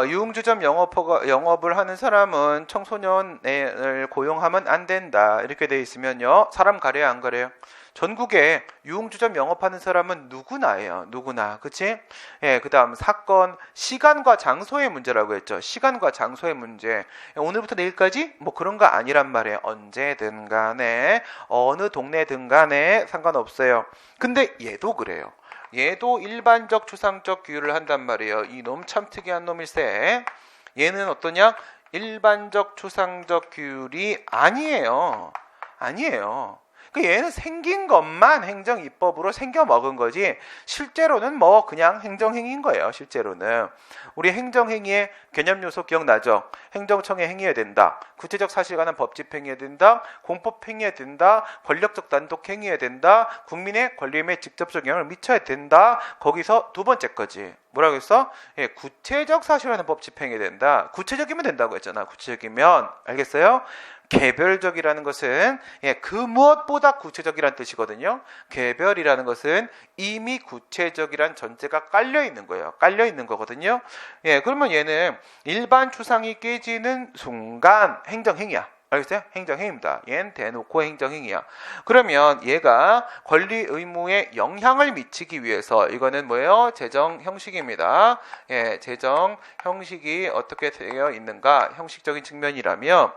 유흥주점 영업을 하는 사람은 청소년을 고용하면 안 된다. 이렇게 돼 있으면요. 사람 가려요, 안 가려요? 전국에 유흥주점 영업하는 사람은 누구나예요. 누구나. 그치? 그 다음 사건, 시간과 장소의 문제라고 했죠. 시간과 장소의 문제. 오늘부터 내일까지? 뭐 그런 거 아니란 말이에요. 언제든 간에, 어느 동네든 간에 상관없어요. 근데 얘도 그래요. 얘도 일반적 추상적 규율을 한단 말이에요. 이 놈 참 특이한 놈일세. 얘는 어떠냐? 일반적 추상적 규율이 아니에요. 얘는 생긴 것만 행정입법으로 생겨 먹은 거지 실제로는 뭐 그냥 행정행위인 거예요. 실제로는 우리 행정행위의 개념 요소 기억나죠? 행정청에 행위해야 된다. 구체적 사실관한 법 집행해야 된다. 공법 행위해야 된다. 권력적 단독 행위해야 된다. 국민의 권리임에 직접적 영향을 미쳐야 된다. 거기서 두 번째 거지. 뭐라고 했어? 구체적 사실관한 법 집행해야 된다. 구체적이면 된다고 했잖아. 구체적이면. 알겠어요? 개별적이라는 것은 그 무엇보다 구체적이라는 뜻이거든요. 개별이라는 것은 이미 구체적이란 전제가 깔려 있는 거예요. 깔려 있는 거거든요. 그러면 얘는 일반 추상이 깨지는 순간 행정행위야. 알겠어요? 행정행위입니다. 얘는 대놓고 행정행위야. 그러면 얘가 권리 의무에 영향을 미치기 위해서 이거는 뭐예요? 재정 형식입니다. 재정 형식이 어떻게 되어 있는가? 형식적인 측면이라면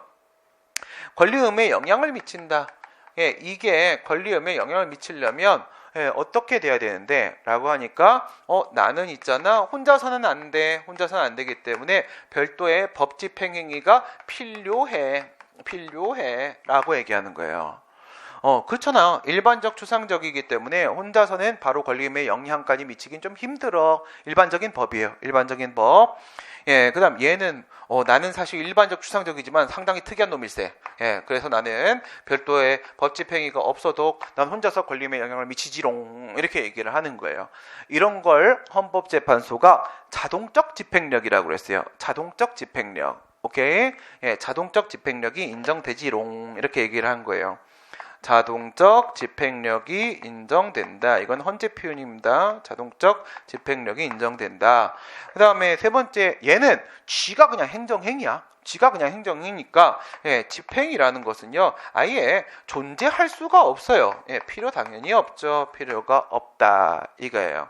권리 의무에 영향을 미친다. 이게 권리 의무에 영향을 미치려면 어떻게 돼야 되는데? 라고 하니까 나는 있잖아. 혼자서는 안 돼. 혼자서는 안 되기 때문에 별도의 법 집행 행위가 필요해. 라고 얘기하는 거예요. 그렇잖아. 일반적 추상적이기 때문에 혼자서는 바로 권리 의무에 영향까지 미치긴 좀 힘들어. 일반적인 법이에요. 일반적인 법. 그 다음 얘는 나는 사실 일반적 추상적이지만 상당히 특이한 놈일세. 그래서 나는 별도의 법 집행위가 없어도 난 혼자서 권리임에 영향을 미치지롱. 이렇게 얘기를 하는 거예요. 이런 걸 헌법재판소가 자동적 집행력이라고 그랬어요. 자동적 집행력. 오케이? 자동적 집행력이 인정되지롱. 이렇게 얘기를 한 거예요. 자동적 집행력이 인정된다. 이건 헌재 표현입니다. 자동적 집행력이 인정된다. 그 다음에 세 번째, 얘는 쥐가 그냥 행정행위야. 쥐가 그냥 행정행위니까 집행이라는 것은요 아예 존재할 수가 없어요. 필요 당연히 없죠. 필요가 없다 이거예요.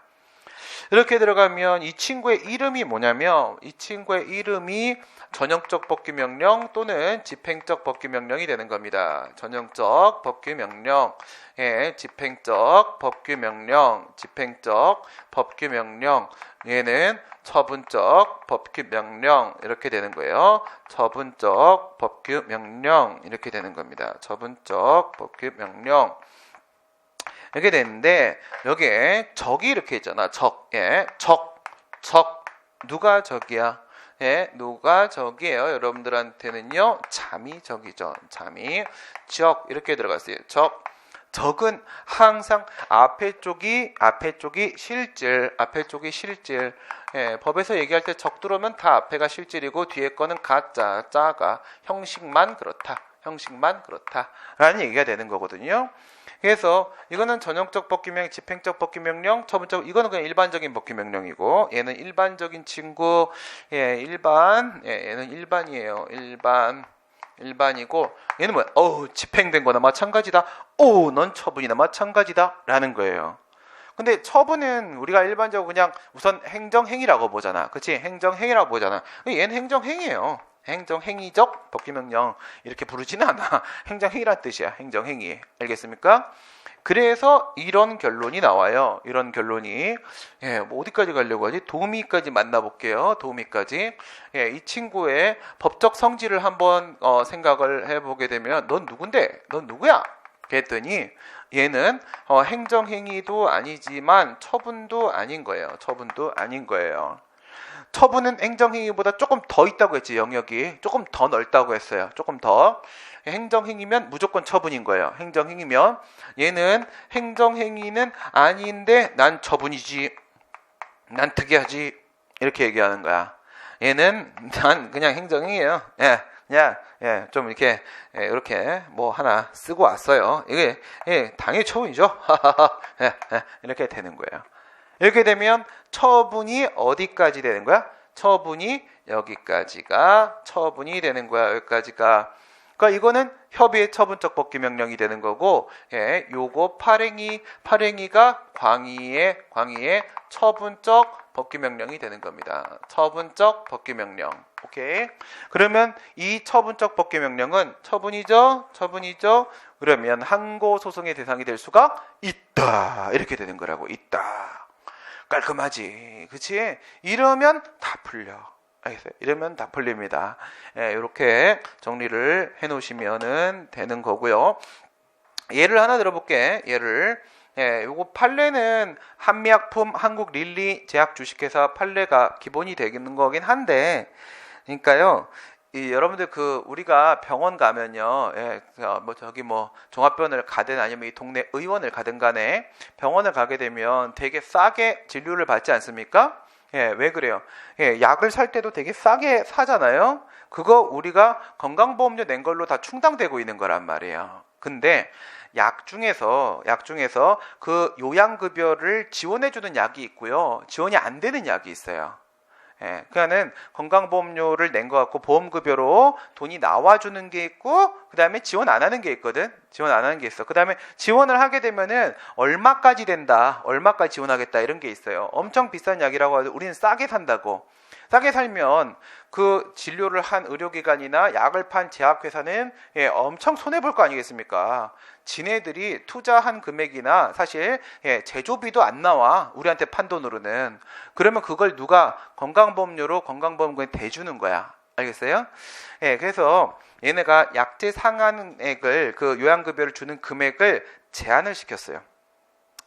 이렇게 들어가면 이 친구의 이름이 뭐냐면 이 친구의 이름이 전형적 법규명령 또는 집행적 법규명령이 되는 겁니다. 전형적 법규명령, 집행적 법규명령, 집행적 법규명령. 얘는 처분적 법규명령 이렇게 되는 거예요. 처분적 법규명령 이렇게 되는 겁니다. 처분적 법규명령. 이렇게 되는데 여기에 적이 이렇게 있잖아. 적. 누가 적이야? 누가 적이에요? 여러분들한테는요. 잠이 적이죠. 잠이 적 이렇게 들어갔어요. 적. 적은 항상 앞에 쪽이 실질, 예, 법에서 얘기할 때 적 들어오면 다 앞에가 실질이고 뒤에 거는 가짜, 짜가 형식만 그렇다라는 얘기가 되는 거거든요. 그래서 이거는 전형적 법규명령, 집행적 법규명령, 처분적, 이거는 그냥 일반적인 법규명령이고, 얘는 일반적인 친구, 얘는 일반이에요. 일반이고, 얘는 뭐야? 집행된 거나 마찬가지다. 넌 처분이나 마찬가지다. 라는 거예요. 근데 처분은 우리가 일반적으로 그냥 우선 행정행위라고 보잖아. 그치? 행정행위라고 보잖아. 얘는 행정행위예요. 행정행위적 법규명령 이렇게 부르지는 않아. 행정행위란 뜻이야. 행정행위. 알겠습니까? 그래서 이런 결론이 나와요. 이런 결론이. 뭐 어디까지 가려고 하지? 도우미까지 만나볼게요. 도우미까지. 이 친구의 법적 성질을 한번 생각을 해보게 되면 넌 누군데? 넌 누구야? 그랬더니 얘는 행정행위도 아니지만 처분도 아닌 거예요. 처분은 행정행위보다 조금 더 있다고 했지. 영역이 조금 더 넓다고 했어요. 조금 더. 행정행위면 무조건 처분인 거예요. 행정행위면 얘는 행정행위는 아닌데 난 처분이지, 난 특이하지, 이렇게 얘기하는 거야. 얘는 난 그냥 행정행위예요. 좀 이렇게 뭐 하나 쓰고 왔어요. 이게 당연히 처분이죠. 이렇게 되는 거예요. 이렇게 되면 처분이 어디까지 되는 거야? 처분이 여기까지가 처분이 되는 거야. 여기까지가. 그러니까 이거는 협의의 처분적 법규명령이 되는 거고, 요거 팔행위가 광의의 처분적 법규명령이 되는 겁니다. 처분적 법규명령. 오케이. 그러면 이 처분적 법규명령은 처분이죠. 그러면 항고 소송의 대상이 될 수가 있다. 이렇게 되는 거라고. 있다. 깔끔하지. 그치? 이러면 다 풀려. 알겠어요? 이러면 다 풀립니다. 이렇게 정리를 해 놓으시면 되는 거고요. 예를 하나 들어볼게. 요거 판례는 한미약품 한국릴리 제약주식회사 판례가 기본이 되는 거긴 한데, 그러니까요. 여러분들 우리가 병원 가면요, 종합병원을 가든 아니면 이 동네 의원을 가든 간에 병원을 가게 되면 되게 싸게 진료를 받지 않습니까? 왜 그래요? 약을 살 때도 되게 싸게 사잖아요. 그거 우리가 건강보험료 낸 걸로 다 충당되고 있는 거란 말이에요. 근데 약 중에서 그 요양급여를 지원해주는 약이 있고요, 지원이 안 되는 약이 있어요. 그러니까는 건강보험료를 낸 것 같고 보험급여로 돈이 나와주는 게 있고, 그 다음에 지원 안 하는 게 있거든. 지원 안 하는 게 있어. 그 다음에 지원을 하게 되면은 얼마까지 된다, 얼마까지 지원하겠다, 이런 게 있어요. 엄청 비싼 약이라고 해도 우리는 싸게 산다고. 싸게 살면 그 진료를 한 의료기관이나 약을 판 제약회사는 엄청 손해볼 거 아니겠습니까? 지네들이 투자한 금액이나 사실 제조비도 안 나와. 우리한테 판 돈으로는. 그러면 그걸 누가 건강보험료로 건강보험금에 대주는 거야. 알겠어요? 그래서 얘네가 약제 상한액을, 그 요양급여를 주는 금액을 제한을 시켰어요.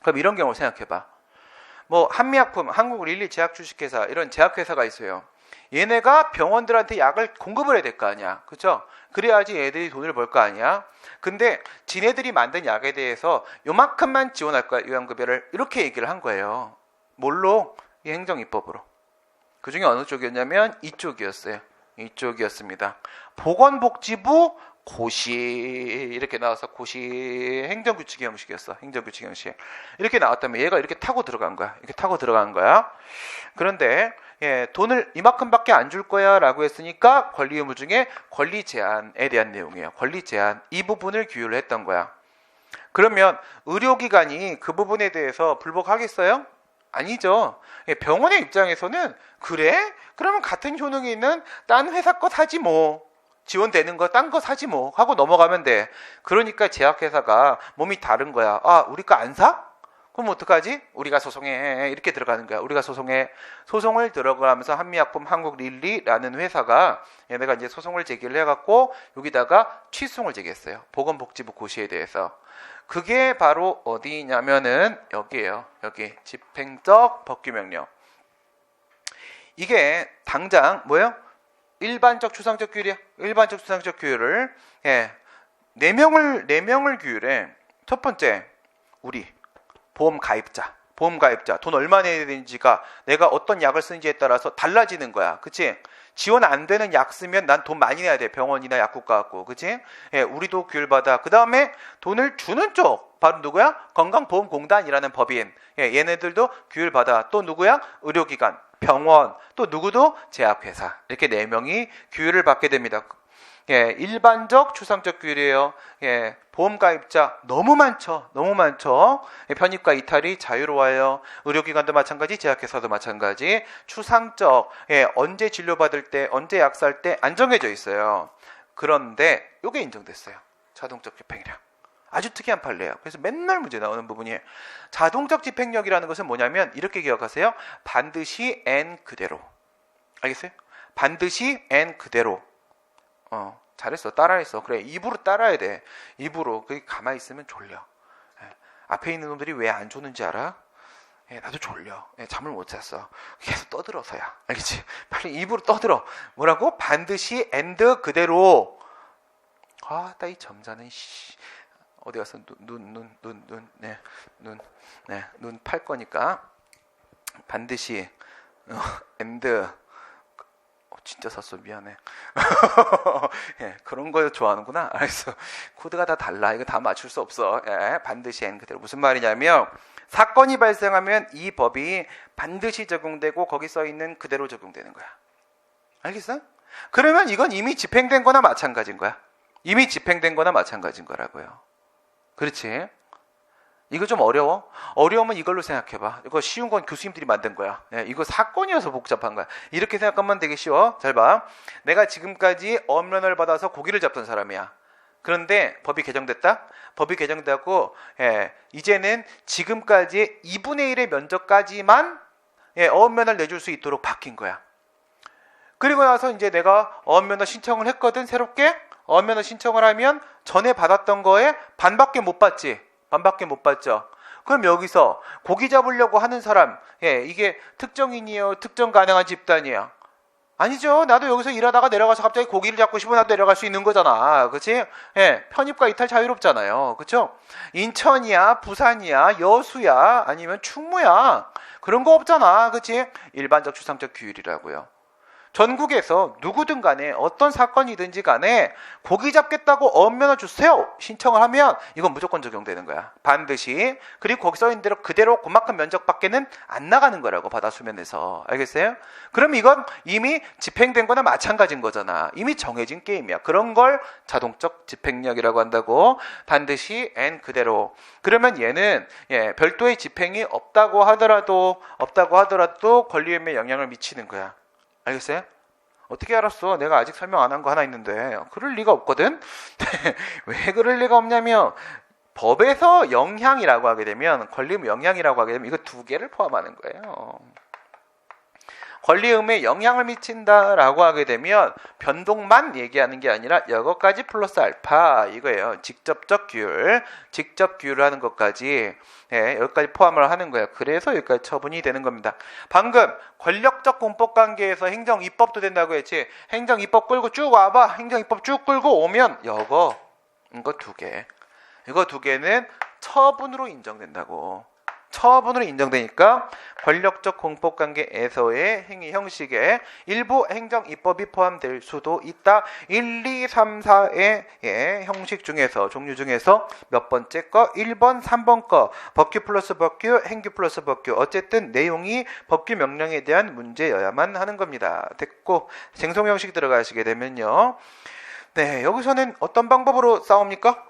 그럼 이런 경우 생각해봐. 뭐 한미약품, 한국릴리 제약주식회사, 이런 제약회사가 있어요. 얘네가 병원들한테 약을 공급을 해야 될 거 아니야. 그렇죠? 그래야지 얘들이 돈을 벌 거 아니야. 근데 지네들이 만든 약에 대해서 요만큼만 지원할 거야, 요양급여를. 이렇게 얘기를 한 거예요. 뭘로? 이 행정입법으로. 그중에 어느 쪽이었냐면 이쪽이었어요. 이쪽이었습니다. 보건복지부 고시, 이렇게 나와서 고시 행정규칙 형식이었어. 행정규칙 형식. 이렇게 나왔다면 얘가 이렇게 타고 들어간 거야. 그런데 돈을 이만큼밖에 안 줄 거야 라고 했으니까 권리 의무 중에 권리 제한에 대한 내용이에요. 권리 제한, 이 부분을 규율을 했던 거야. 그러면 의료기관이 그 부분에 대해서 불복하겠어요? 아니죠. 병원의 입장에서는 그래? 그러면 같은 효능이 있는 딴 회사 거 사지 뭐. 지원되는 거 딴 거 사지 뭐 하고 넘어가면 돼. 그러니까 제약회사가 몸이 다른 거야. 우리 거 안 사? 그럼 어떡하지? 우리가 소송해. 이렇게 들어가는 거야. 우리가 소송을 들어가면서 한미약품 한국릴리라는 회사가 얘네가 이제 소송을 제기를 해갖고 여기다가 취소송을 제기했어요. 보건복지부 고시에 대해서. 그게 바로 어디냐면은 여기예요. 여기 집행적 법규명령. 이게 당장 뭐예요? 일반적 추상적 규율이야. 일반적 추상적 규율을 4명을 규율해. 첫 번째, 우리 보험 가입자 돈 얼마 내야 되는지가 내가 어떤 약을 쓰는지에 따라서 달라지는 거야. 그치? 지원 안 되는 약 쓰면 난 돈 많이 내야 돼. 병원이나 약국 가고. 그치? 예, 우리도 규율받아. 그 다음에 돈을 주는 쪽. 바로 누구야? 건강보험공단이라는 법인. 예, 얘네들도 규율받아. 또 누구야? 의료기관, 병원, 또 누구도 제약회사. 이렇게 4명이 규율을 받게 됩니다. 예, 일반적, 추상적 규율이에요. 예, 보험가입자 너무 많죠. 예, 편입과 이탈이 자유로워요. 의료기관도 마찬가지, 제약회사도 마찬가지. 추상적, 예, 언제 진료받을 때, 언제 약 살 때 안 정해져 있어요. 그런데 이게 인정됐어요. 자동적 집행력. 아주 특이한 판례예요. 그래서 맨날 문제 나오는 부분이에요. 자동적 집행력이라는 것은 뭐냐면 이렇게 기억하세요. 반드시 N 그대로. 알겠어요? 반드시 N 그대로. 잘했어. 따라했어. 그래. 입으로 따라야 돼. 입으로. 그게 가만히 있으면 졸려. 예. 앞에 있는 놈들이 왜 안 조는지 알아? 예, 나도 졸려. 예, 잠을 못 잤어. 계속 떠들어서야. 알겠지? 빨리 입으로 떠들어. 뭐라고? 반드시 and 그대로. 아, 따 이 점자는 씨. 어디 가서 눈 팔 거니까 반드시 and 진짜 샀어. 미안해. 예, 그런 거 좋아하는구나. 알았어. 코드가 다 달라. 이거 다 맞출 수 없어. 예, 반드시 N 그대로. 무슨 말이냐면 사건이 발생하면 이 법이 반드시 적용되고 거기 써 있는 그대로 적용되는 거야. 알겠어? 그러면 이건 이미 집행된 거나 마찬가지인 거야. 이미 집행된 거나 마찬가지인 거라고요. 그렇지? 이거 좀 어려워? 어려우면 이걸로 생각해봐. 이거 쉬운 건 교수님들이 만든 거야. 예, 이거 사건이어서 복잡한 거야. 이렇게 생각하면 되게 쉬워. 잘 봐. 내가 지금까지 엄면허를 받아서 고기를 잡던 사람이야. 그런데 법이 개정됐다? 법이 개정되고 이제는 지금까지 2분의 1의 면적까지만 어업면허를 내줄 수 있도록 바뀐 거야. 그리고 나서 이제 내가 어업면허 신청을 했거든. 새롭게 어업면허 신청을 하면 전에 받았던 거에 반밖에 못 받지. 반밖에 못 받죠. 그럼 여기서 고기 잡으려고 하는 사람, 이게 특정인이에요? 특정 가능한 집단이에요? 아니죠. 나도 여기서 일하다가 내려가서 갑자기 고기를 잡고 싶으면 나도 내려갈 수 있는 거잖아. 그렇지? 예, 편입과 이탈 자유롭잖아요. 그렇죠? 인천이야, 부산이야, 여수야, 아니면 충무야. 그런 거 없잖아. 그렇지? 일반적 추상적 규율이라고요. 전국에서 누구든 간에 어떤 사건이든지 간에 고기 잡겠다고 어업면허 주세요 신청을 하면 이건 무조건 적용되는 거야. 반드시. 그리고 거기 써있는 대로 그대로 그만큼 면적밖에는 안 나가는 거라고 바다수면에서. 알겠어요? 그럼 이건 이미 집행된 거나 마찬가지인 거잖아. 이미 정해진 게임이야. 그런 걸 자동적 집행력이라고 한다고. 반드시 N 그대로. 그러면 얘는 별도의 집행이 없다고 하더라도 권리의무에 영향을 미치는 거야. 알겠어요? 어떻게 알았어? 내가 아직 설명 안 한 거 하나 있는데. 그럴 리가 없거든? 왜 그럴 리가 없냐면 법에서 영향이라고 하게 되면 권리의무 영향이라고 하게 되면 이거 2개를 포함하는 거예요. 권리의무에 영향을 미친다라고 하게 되면 변동만 얘기하는 게 아니라 이것까지 플러스 알파 이거예요. 직접 규율을 하는 것까지 여기까지 포함을 하는 거예요. 그래서 여기까지 처분이 되는 겁니다. 방금 권력적 공법관계에서 행정입법도 된다고 했지. 행정입법 끌고 쭉 와봐. 행정입법 쭉 끌고 오면 이거 2개. 이거 2개는 처분으로 인정된다고. 처분으로 인정되니까 권력적 공법관계에서의 행위 형식에 일부 행정입법이 포함될 수도 있다. 1, 2, 3, 4의 형식 중에서 종류 중에서 몇 번째 거? 1번, 3번 거. 법규 플러스 법규, 행규 플러스 법규. 어쨌든 내용이 법규 명령에 대한 문제여야만 하는 겁니다. 됐고 쟁송 형식 들어가시게 되면요. 네, 여기서는 어떤 방법으로 싸웁니까?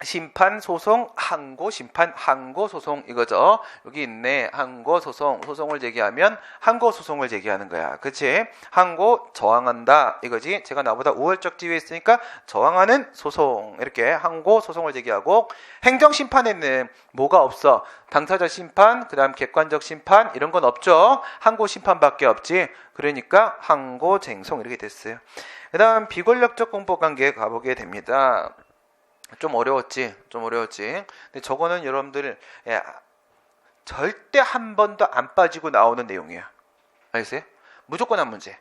심판, 소송, 항고, 심판, 항고, 소송 이거죠. 여기 있네. 항고, 소송을 제기하면 항고, 소송을 제기하는 거야. 그치? 항고, 저항한다 이거지. 제가 나보다 우월적 지위에 있으니까 저항하는 소송 이렇게 항고, 소송을 제기하고 행정심판에는 뭐가 없어? 당사자 심판, 그 다음 객관적 심판 이런 건 없죠. 항고, 심판밖에 없지. 그러니까 항고, 쟁송 이렇게 됐어요. 그 다음 비권력적 공법관계에 가보게 됩니다. 좀 어려웠지. 근데 저거는 여러분들 절대 한 번도 안 빠지고 나오는 내용이야. 알겠어요? 무조건 한 문제.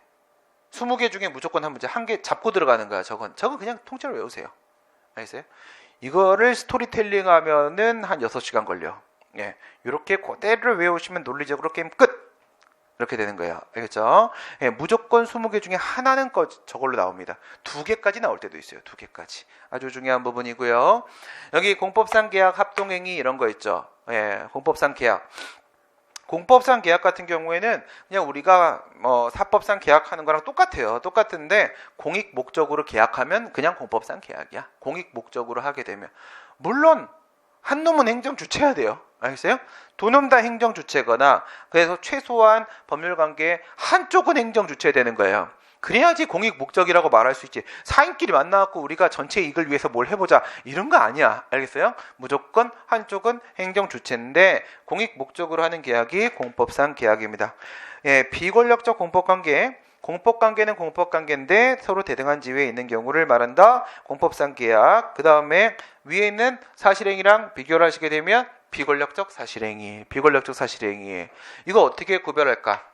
20개 중에 무조건 한 문제. 한 개 잡고 들어가는 거야. 저건 그냥 통째로 외우세요. 알겠어요? 이거를 스토리텔링 하면은 한 6시간 걸려. 예. 이렇게 그대로 외우시면 논리적으로 게임 끝! 이렇게 되는 거예요. 알겠죠? 예, 무조건 20개 중에 하나는 저걸로 나옵니다. 2개까지 나올 때도 있어요. 2개까지. 아주 중요한 부분이고요. 여기 공법상 계약, 합동행위 이런 거 있죠. 예, 공법상 계약. 공법상 계약 같은 경우에는 그냥 우리가 사법상 계약하는 거랑 똑같아요. 똑같은데 공익 목적으로 계약하면 그냥 공법상 계약이야. 공익 목적으로 하게 되면. 물론 한 놈은 행정 주체해야 돼요. 알겠어요? 두 놈 다 행정 주체거나 그래서 최소한 법률 관계에 한쪽은 행정 주체되는 거예요. 그래야지 공익 목적이라고 말할 수 있지. 사인끼리 만나갖고 우리가 전체 이익을 위해서 뭘 해보자 이런 거 아니야. 알겠어요? 무조건 한쪽은 행정 주체인데 공익 목적으로 하는 계약이 공법상 계약입니다. 예, 비권력적 공법관계. 공법관계는 공법관계인데 서로 대등한 지위에 있는 경우를 말한다. 공법상 계약. 그 다음에 위에 있는 사실행위랑 비교를 하시게 되면 비권력적 사실행위. 비권력적 사실행위. 이거 어떻게 구별할까?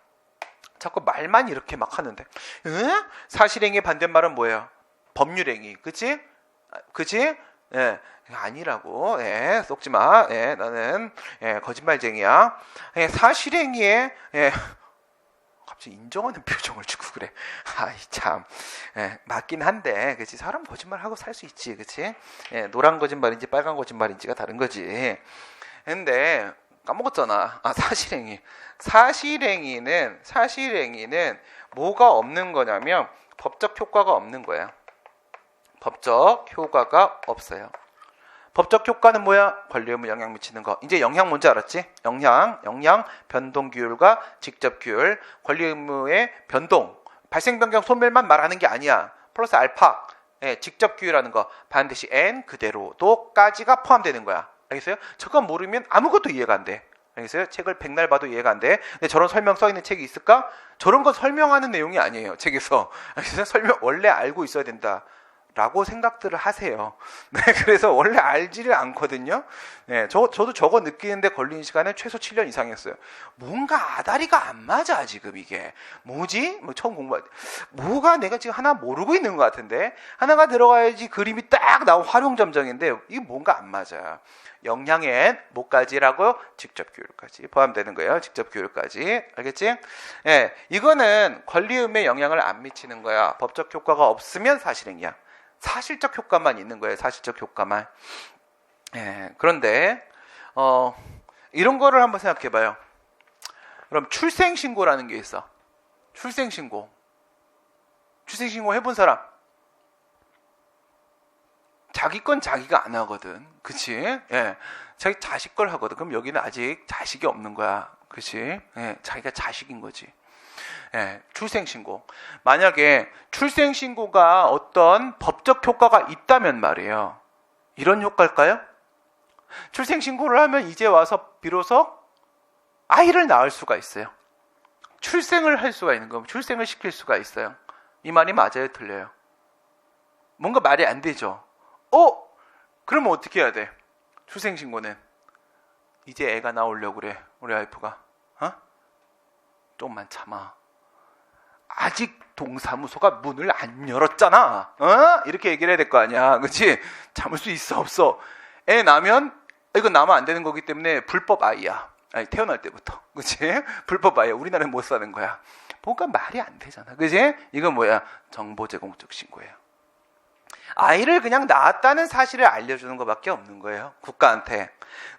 자꾸 말만 이렇게 막 하는데 사실행위의 반대말은 뭐예요? 법률행위. 그치? 그치? 예, 아니라고. 예, 속지마. 예, 나는 거짓말쟁이야. 예, 사실행위에 갑자기 인정하는 표정을 주고 그래. 아이 참. 예, 맞긴 한데, 그치? 사람 거짓말하고 살 수 있지, 그치? 예, 노란 거짓말인지 빨간 거짓말인지가 다른 거지. 근데 까먹었잖아. 사실행위. 사실행위는 뭐가 없는 거냐면 법적 효과가 없는 거야. 법적 효과가 없어요. 법적 효과는 뭐야? 권리 의무에 영향 미치는 거. 이제 영향 뭔지 알았지? 영향, 변동 규율과 직접 규율, 권리 의무의 변동, 발생 변경 소멸만 말하는 게 아니야. 플러스 알파, 직접 규율하는 거 반드시 n 그대로도까지가 포함되는 거야. 알겠어요? 저거 모르면 아무것도 이해가 안 돼. 알겠어요? 책을 백날 봐도 이해가 안 돼. 근데 저런 설명 써 있는 책이 있을까? 저런 거 설명하는 내용이 아니에요. 책에서. 알겠어요? 설명 원래 알고 있어야 된다. 라고 생각들을 하세요. 네, 그래서 원래 알지를 않거든요. 네, 저도 저거 느끼는데 걸린 시간은 최소 7년 이상이었어요. 뭔가 아다리가 안 맞아, 지금 이게. 뭐지? 처음 공부할 때. 뭐가 내가 지금 하나 모르고 있는 것 같은데? 하나가 들어가야지 그림이 딱 나온 활용점정인데, 이게 뭔가 안 맞아요. 영향엔 뭐까지라고? 직접 교육까지 포함되는 거예요. 직접 교육까지. 알겠지? 예, 이거는 권리 의무에 영향을 안 미치는 거야. 법적 효과가 없으면 사실행위야. 사실적 효과만 있는 거예요. 사실적 효과만. 예, 그런데 이런 거를 한번 생각해 봐요. 그럼 출생신고라는 게 있어. 출생신고 해본 사람? 자기 건 자기가 안 하거든. 그치? 예. 자기 자식 걸 하거든. 그럼 여기는 아직 자식이 없는 거야. 그치? 예. 자기가 자식인 거지. 예. 출생신고. 만약에 출생신고가 어떤 법적 효과가 있다면 말이에요. 이런 효과일까요? 출생신고를 하면 이제 와서 비로소 아이를 낳을 수가 있어요. 출생을 할 수가 있는 거예요. 출생을 시킬 수가 있어요. 이 말이 맞아요? 틀려요? 뭔가 말이 안 되죠? 그러면 어떻게 해야 돼? 출생신고는 이제 애가 나오려고 그래. 우리 와이프가. 조금만 참아. 아직 동사무소가 문을 안 열었잖아. 이렇게 얘기를 해야 될 거 아니야. 그치? 참을 수 있어 없어? 애 나면 이건 나면 안 되는 거기 때문에 불법 아이야. 아니, 태어날 때부터. 그치? 불법 아이야. 우리나라는 못 사는 거야. 뭔가 말이 안 되잖아. 그치? 이건 뭐야? 정보 제공적 신고예요. 아이를 그냥 낳았다는 사실을 알려주는 것밖에 없는 거예요. 국가한테.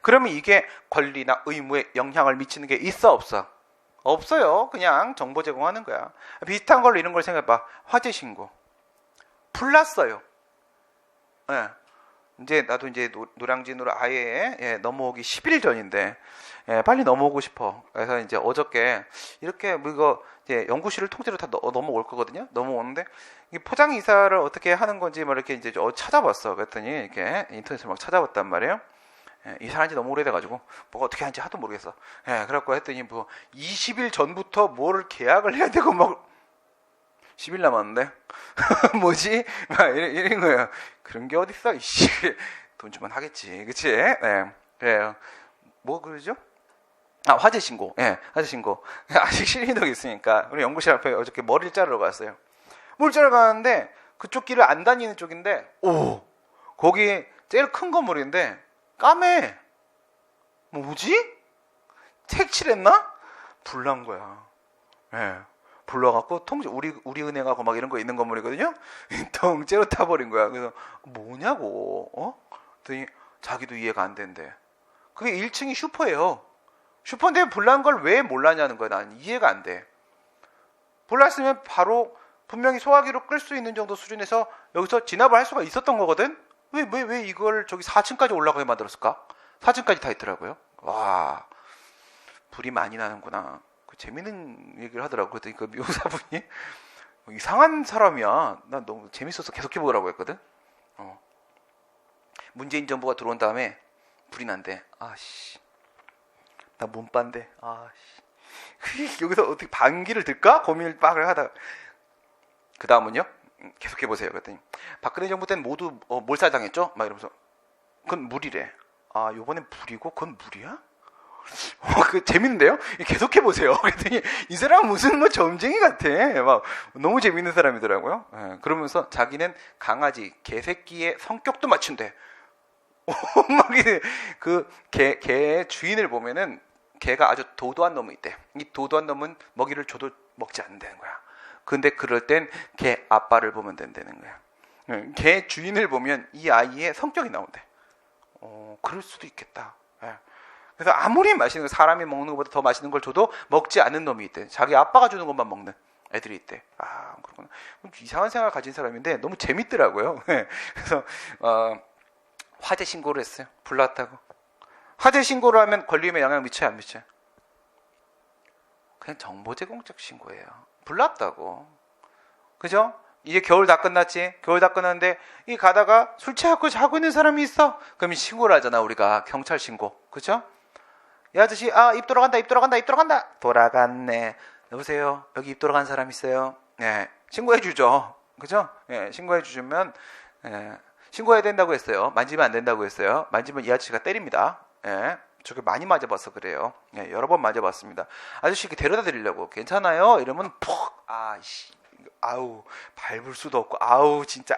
그러면 이게 권리나 의무에 영향을 미치는 게 있어 없어? 없어요. 그냥 정보 제공하는 거야. 비슷한 걸로 이런 걸 생각해봐. 화재 신고. 불났어요. 예. 이제 나도 이제 노량진으로 아예 넘어오기 10일 전인데 빨리 넘어오고 싶어. 그래서 이제 어저께 이렇게 뭐 이거 이제 연구실을 통째로 다 넘어올 거거든요. 넘어오는데 이 포장 이사를 어떻게 하는 건지 막 이렇게 이제 찾아봤어. 그랬더니 이렇게 인터넷을 막 찾아봤단 말이에요. 이사한 지 너무 오래돼가지고 뭐가 어떻게 하는지 하도 모르겠어. 그래갖고 했더니 뭐 20일 전부터 뭐를 계약을 해야 되고 막 10일 남았는데 뭐지? 막 이런 거예요. 그런 게 어딨어? 이씨, 돈 주면 하겠지, 그치? 네, 그래요. 뭐 그러죠? 화재 신고. 화재 신고. 아직 신림동에 있으니까 우리 연구실 앞에 어저께 머리를 자르러 갔어요. 머리 자르러 가는데 그쪽 길을 안 다니는 쪽인데 거기 제일 큰 건물인데 까매. 뭐지? 색칠했나? 불난 거야. 예. 불러갖고 우리 은행하고 막 이런 거 있는 건물이거든요. 통째로 타버린 거야. 그래서 뭐냐고. 그랬더니 자기도 이해가 안 된대. 그게 1층이 슈퍼예요. 슈퍼인데 불난 걸 왜 몰랐냐는 거야. 난 이해가 안 돼. 불났으면 바로 분명히 소화기로 끌 수 있는 정도 수준에서 여기서 진압을 할 수가 있었던 거거든. 왜 이걸 저기 4층까지 올라가게 만들었을까? 4층까지 다 있더라고요. 와, 불이 많이 나는구나. 재밌는 얘기를 하더라고. 그랬더니 그 묘사분이 이상한 사람이야. 난 너무 재밌어서 계속 해보라고 했거든. 문재인 정부가 들어온 다음에 불이 난대. 아씨, 나 몸빤데. 아씨, 여기서 어떻게 반기를 들까? 고민을 막 하다가 그 다음은요. 계속 해보세요. 그랬더니 박근혜 정부 때는 모두 몰살당했죠? 막 이러면서 그건 물이래. 요번엔 불이고 그건 물이야? 그 재밌는데요? 계속 해보세요. 그랬더니 이 사람은 무슨 뭐 점쟁이 같아. 막 너무 재밌는 사람이더라고요. 예, 그러면서 자기는 강아지, 개새끼의 성격도 맞춘대. 막 그 개의 주인을 보면은 개가 아주 도도한 놈이 있대. 이 도도한 놈은 먹이를 줘도 먹지 않는다는 거야. 근데 그럴 땐 개 아빠를 보면 된다는 거야. 예, 개 주인을 보면 이 아이의 성격이 나온대. 그럴 수도 있겠다. 예. 그래서 아무리 맛있는 거, 사람이 먹는 것보다 더 맛있는 걸 줘도 먹지 않는 놈이 있대. 자기 아빠가 주는 것만 먹는 애들이 있대. 그렇구나. 이상한 생각을 가진 사람인데 너무 재밌더라고요. 그래서 화재 신고를 했어요. 불났다고. 화재 신고를 하면 권리금에 영향을 미쳐요, 안 미쳐요? 그냥 정보 제공적 신고예요. 불났다고. 그죠? 이제 겨울 다 끝났지? 겨울 다 끝났는데 이 가다가 술 취하고 자고 있는 사람이 있어? 그러면 신고를 하잖아, 우리가. 경찰 신고. 그죠? 이 아저씨, 입 돌아간다, 입 돌아간다, 입 돌아간다. 돌아갔네. 여보세요, 여기 입 돌아간 사람 있어요? 네, 신고해 주죠. 그죠? 네, 신고해 주시면, 신고해야 된다고 했어요. 만지면 안 된다고 했어요. 만지면 이 아저씨가 때립니다. 저게 많이 맞아봐서 그래요. 여러 번 맞아봤습니다. 아저씨 데려다 드리려고. 괜찮아요? 이러면 퍽! 아우, 밟을 수도 없고, 진짜,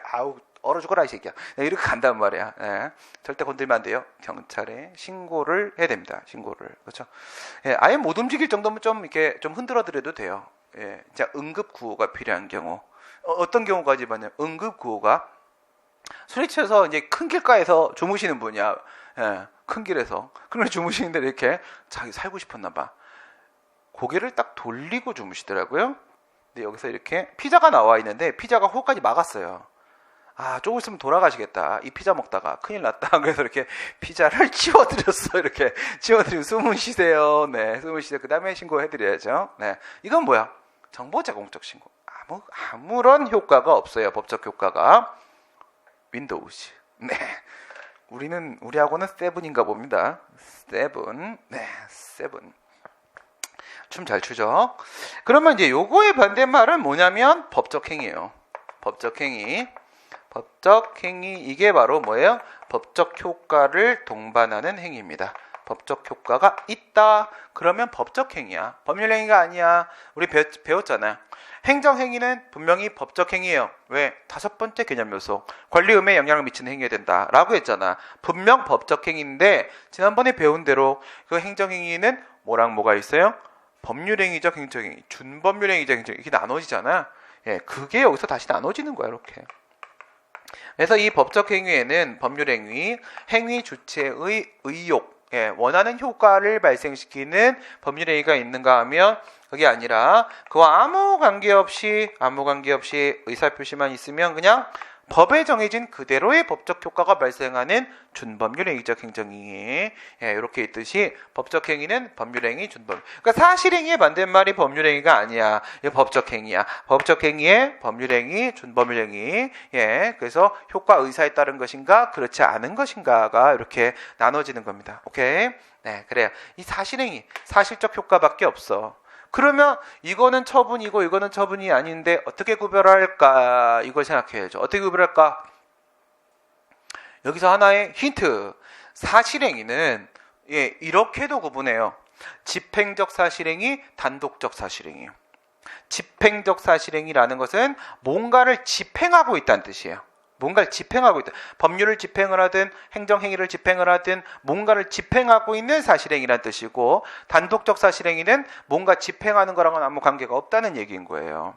얼어 죽어라 이 새끼야. 이렇게 간단 말이야. 절대 건들면 안 돼요. 경찰에 신고를 해야 됩니다. 신고를. 그렇죠? 아예 못 움직일 정도면 좀 이렇게 좀 흔들어 드려도 돼요. 자, 응급 구호가 필요한 경우. 어떤 경우까지 봤냐면 응급 구호가 술이 취해서 이제 큰 길가에서 주무시는 분이야. 큰 길에서. 그런데 주무시는데 이렇게 자기 살고 싶었나 봐. 고개를 딱 돌리고 주무시더라고요. 근데 여기서 이렇게 피자가 나와 있는데 피자가 호까지 막았어요. 조금 있으면 돌아가시겠다. 이 피자 먹다가 큰일 났다. 그래서 이렇게 피자를 치워드렸어. 이렇게 치워드리고 숨을 쉬세요. 네, 숨을 쉬세요. 그 다음에 신고해드려야죠. 네, 이건 뭐야? 정보 제공적 신고. 아무런 효과가 없어요. 법적 효과가. 윈도우즈. 네, 우리하고는 세븐인가 봅니다. 세븐. 네, 세븐. 춤 잘 추죠? 그러면 이제 요거의 반대말은 뭐냐면 법적 행위예요. 법적 행위. 법적 행위, 이게 바로 뭐예요? 법적 효과를 동반하는 행위입니다. 법적 효과가 있다. 그러면 법적 행위야. 법률 행위가 아니야. 우리 배웠잖아요. 행정행위는 분명히 법적 행위예요. 왜? 5번째 개념 요소. 권리의무에 영향을 미치는 행위가 된다. 라고 했잖아. 분명 법적 행위인데 지난번에 배운 대로 그 행정행위는 뭐랑 뭐가 있어요? 법률행위적 행정행위, 준법률행위적 행정행위, 이렇게 나눠지잖아. 그게 여기서 다시 나눠지는 거야. 이렇게. 그래서 이 법적 행위에는 법률행위, 행위 주체의 의욕, 원하는 효과를 발생시키는 법률행위가 있는가 하면 그게 아니라 그와 아무 관계없이 의사표시만 있으면 그냥 법에 정해진 그대로의 법적 효과가 발생하는 준법률행위적 행정행위. 이렇게 있듯이 법적 행위는 법률행위, 준법. 그러니까 사실행위의 반대말이 법률행위가 아니야. 이게 법적 행위야. 법적 행위의 법률행위, 준법률행위. 그래서 효과 의사에 따른 것인가, 그렇지 않은 것인가가 이렇게 나눠지는 겁니다. 오케이? 네, 그래요. 이 사실행위, 사실적 효과밖에 없어. 그러면 이거는 처분이고 이거는 처분이 아닌데 어떻게 구별할까? 이걸 생각해야죠. 어떻게 구별할까? 여기서 하나의 힌트. 사실행위는 이렇게도 구분해요. 집행적 사실행위, 단독적 사실행위. 집행적 사실행위라는 것은 뭔가를 집행하고 있다는 뜻이에요. 뭔가를 집행하고 있다. 법률을 집행을 하든 행정행위를 집행을 하든 뭔가를 집행하고 있는 사실행위란 뜻이고, 단독적 사실행위는 뭔가 집행하는 거랑은 아무 관계가 없다는 얘기인 거예요.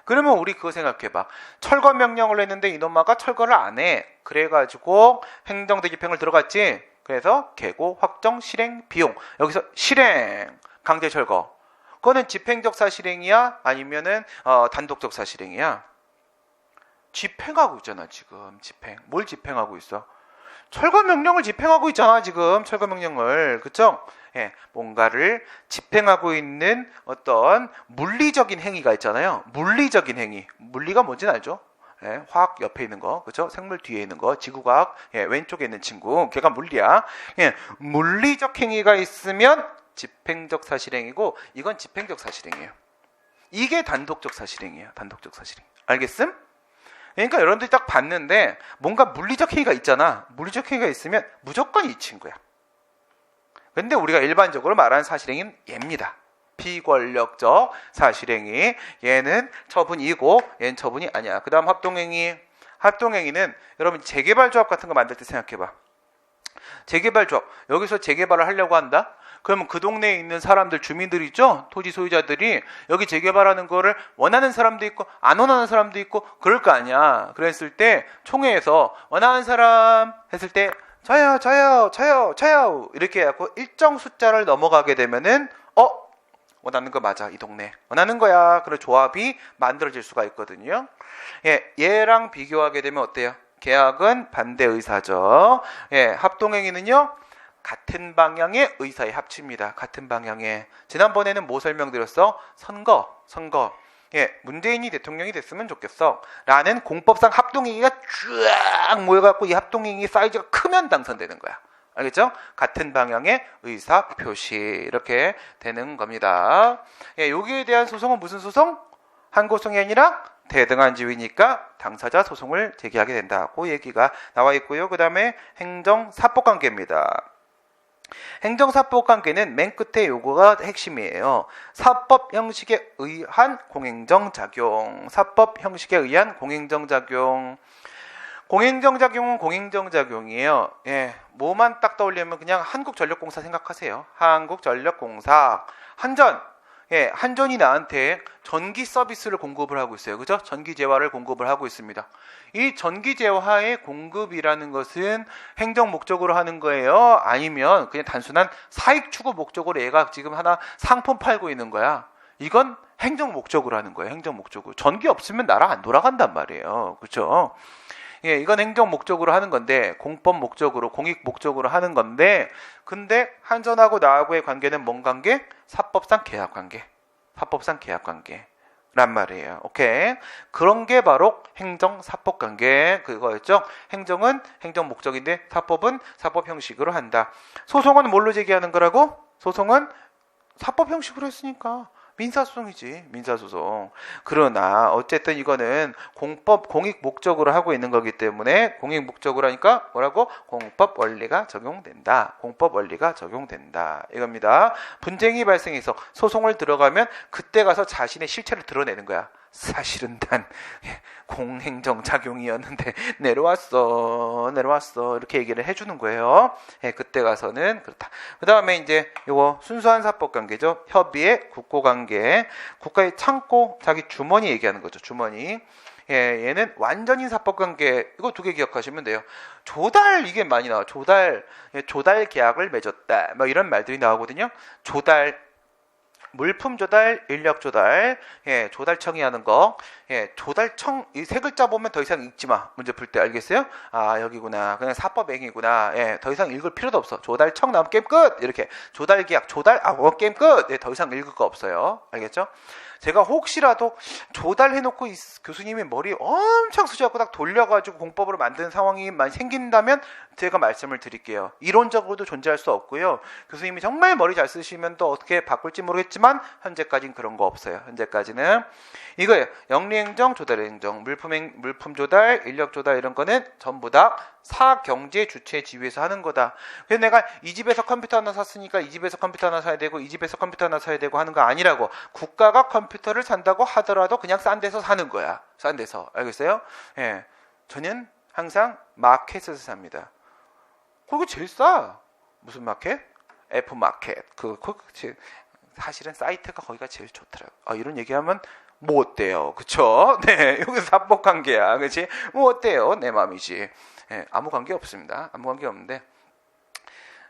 그러면 우리 그거 생각해봐. 철거 명령을 했는데 이놈아가 철거를 안 해. 그래가지고 행정대 집행을 들어갔지. 그래서 계고, 확정, 실행, 비용. 여기서 실행, 강제 철거. 그거는 집행적 사실행위야? 아니면은 단독적 사실행위야? 집행하고 있잖아 지금. 집행. 뭘 집행하고 있어? 철거 명령을 집행하고 있잖아 지금. 철거 명령을. 그쵸? 예, 뭔가를 집행하고 있는 어떤 물리적인 행위가 있잖아요. 물리적인 행위. 물리가 뭔지는 알죠? 예, 화학 옆에 있는 거, 그렇죠? 생물 뒤에 있는 거, 지구과학 예, 왼쪽에 있는 친구, 걔가 물리야. 예, 물리적 행위가 있으면 집행적 사실행위고, 이건 집행적 사실행위예요. 이게 단독적 사실행위예요. 단독적 사실행. 알겠음? 그러니까 여러분들이 딱 봤는데 뭔가 물리적 행위가 있잖아. 물리적 행위가 있으면 무조건 이 친구야. 근데 우리가 일반적으로 말하는 사실행위는 얘입니다. 비권력적 사실행위. 얘는 처분이고 얘는 처분이 아니야. 그 다음 합동행위. 합동행위는 여러분 재개발조합 같은 거 만들 때 생각해봐. 재개발조합. 여기서 재개발을 하려고 한다? 그러면 그 동네에 있는 사람들, 주민들 있죠? 토지 소유자들이 여기 재개발하는 거를 원하는 사람도 있고 안 원하는 사람도 있고 그럴 거 아니야. 그랬을 때 총회에서 원하는 사람 했을 때 저요 이렇게 해갖고 일정 숫자를 넘어가게 되면은 원하는 거 맞아. 이 동네 원하는 거야. 그런 조합이 만들어질 수가 있거든요. 예, 얘랑 비교하게 되면 어때요? 계약은 반대 의사죠. 예, 합동행위는요 같은 방향의 의사의 합치입니다. 같은 방향의. 지난번에는 뭐 설명드렸어? 선거. 예, 문재인이 대통령이 됐으면 좋겠어 라는 공법상 합동행위가 쫙 모여갖고 이 합동행위 사이즈가 크면 당선되는 거야. 알겠죠? 같은 방향의 의사 표시. 이렇게 되는 겁니다. 예, 여기에 대한 소송은 무슨 소송? 한고소송이 아니라 대등한 지위니까 당사자 소송을 제기하게 된다고 얘기가 나와 있고요. 그 다음에 행정사법관계입니다. 행정사법관계는 맨 끝에 요거가 핵심이에요. 사법 형식에 의한 공행정작용. 사법 형식에 의한 공행정작용. 공행정작용은 공행정작용이에요. 예, 뭐만 딱 떠올리면 그냥 한국전력공사 생각하세요. 한국전력공사. 한전. 예, 한전이 나한테 전기 서비스를 공급을 하고 있어요. 그죠? 전기 재화를 공급을 하고 있습니다. 이 전기 재화의 공급이라는 것은 행정 목적으로 하는 거예요? 아니면 그냥 단순한 사익 추구 목적으로 얘가 지금 하나 상품 팔고 있는 거야? 이건 행정 목적으로 하는 거예요. 행정 목적으로. 전기 없으면 나라 안 돌아간단 말이에요. 그렇죠? 예, 이건 행정 목적으로 하는 건데, 공법 목적으로, 공익 목적으로 하는 건데, 근데 한전하고 나하고의 관계는 뭔 관계? 사법상 계약 관계. 사법상 계약 관계. 란 말이에요. 오케이. 그런 게 바로 행정-사법 관계 그거였죠. 행정은 행정 목적인데 사법은 사법 형식으로 한다. 소송은 뭘로 제기하는 거라고? 소송은 사법 형식으로 했으니까 민사소송이지. 민사소송. 그러나 어쨌든 이거는 공법, 공익 목적으로 하고 있는 거기 때문에 공익 목적으로 하니까 뭐라고? 공법 원리가 적용된다. 공법 원리가 적용된다. 이겁니다. 분쟁이 발생해서 소송을 들어가면 그때 가서 자신의 실체를 드러내는 거야. 사실은 난 공행정작용이었는데 내려왔어 이렇게 얘기를 해주는 거예요. 예, 그때 가서는 그렇다. 그 다음에 이제 요거 순수한 사법관계죠. 협의의 국고관계. 국가의 창고 자기 주머니 얘기하는 거죠. 주머니. 예, 얘는 완전히 사법관계. 이거 두 개 기억하시면 돼요. 조달 이게 많이 나와. 조달 계약을 맺었다. 뭐 이런 말들이 나오거든요. 조달 물품 조달, 인력 조달, 예, 조달청이 하는 거, 예, 조달청 이 세 글자 보면 더 이상 읽지 마. 문제 풀 때 알겠어요? 아 여기구나. 그냥 사법행위구나. 예, 더 이상 읽을 필요도 없어. 조달청 나오면 게임 끝. 이렇게 조달계약, 게임 끝. 예, 더 이상 읽을 거 없어요. 알겠죠? 제가 혹시라도 조달해놓고 교수님이 머리 엄청 쓰셔갖고 딱 돌려가지고 공법으로 만드는 상황이 많이 생긴다면 제가 말씀을 드릴게요. 이론적으로도 존재할 수 없고요. 교수님이 정말 머리 잘 쓰시면 또 어떻게 바꿀지 모르겠지만 현재까지는 그런 거 없어요. 현재까지는 이거예요. 영리행정, 조달행정, 물품 조달, 인력 조달 이런 거는 전부 다 사경제 주체 지위에서 하는 거다. 그래서 내가 이 집에서 컴퓨터 하나 샀으니까 이 집에서 컴퓨터 하나 사야 되고 이 집에서 컴퓨터 하나 사야 되고 하는 거 아니라고. 국가가 컴퓨터를 산다고 하더라도 그냥 싼 데서 사는 거야. 싼 데서. 알겠어요? 예. 저는 항상 마켓에서 삽니다. 그게 제일 싸. 무슨 마켓? F마켓. 사실은 사이트가 거기가 제일 좋더라고요. 이런 얘기하면 뭐 어때요? 그쵸? 네, 여기서 합법 관계야. 그치? 뭐 어때요? 내 맘이지. 예, 아무 관계 없습니다. 아무 관계 없는데,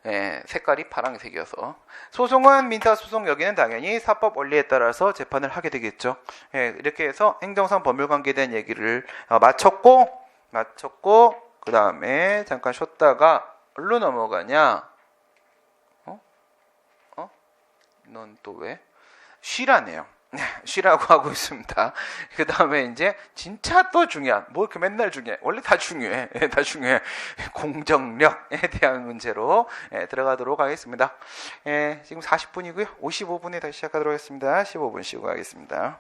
예, 색깔이 파란색이어서. 소송은 민사소송 여기는 당연히 사법 원리에 따라서 재판을 하게 되겠죠. 예, 이렇게 해서 행정상 법률관계에 대한 얘기를 마쳤고, 그 다음에 잠깐 쉬었다가, 어디로 넘어가냐? 넌 또 왜? 쉬라네요. 쉬라고 하고 있습니다. 그 다음에 이제 진짜 또 중요한, 뭐 이렇게 맨날 중요해. 원래 다 중요해. 다 중요해. 공정력에 대한 문제로 들어가도록 하겠습니다. 지금 40분이고요. 55분에 다시 시작하도록 하겠습니다. 15분 쉬고 가겠습니다.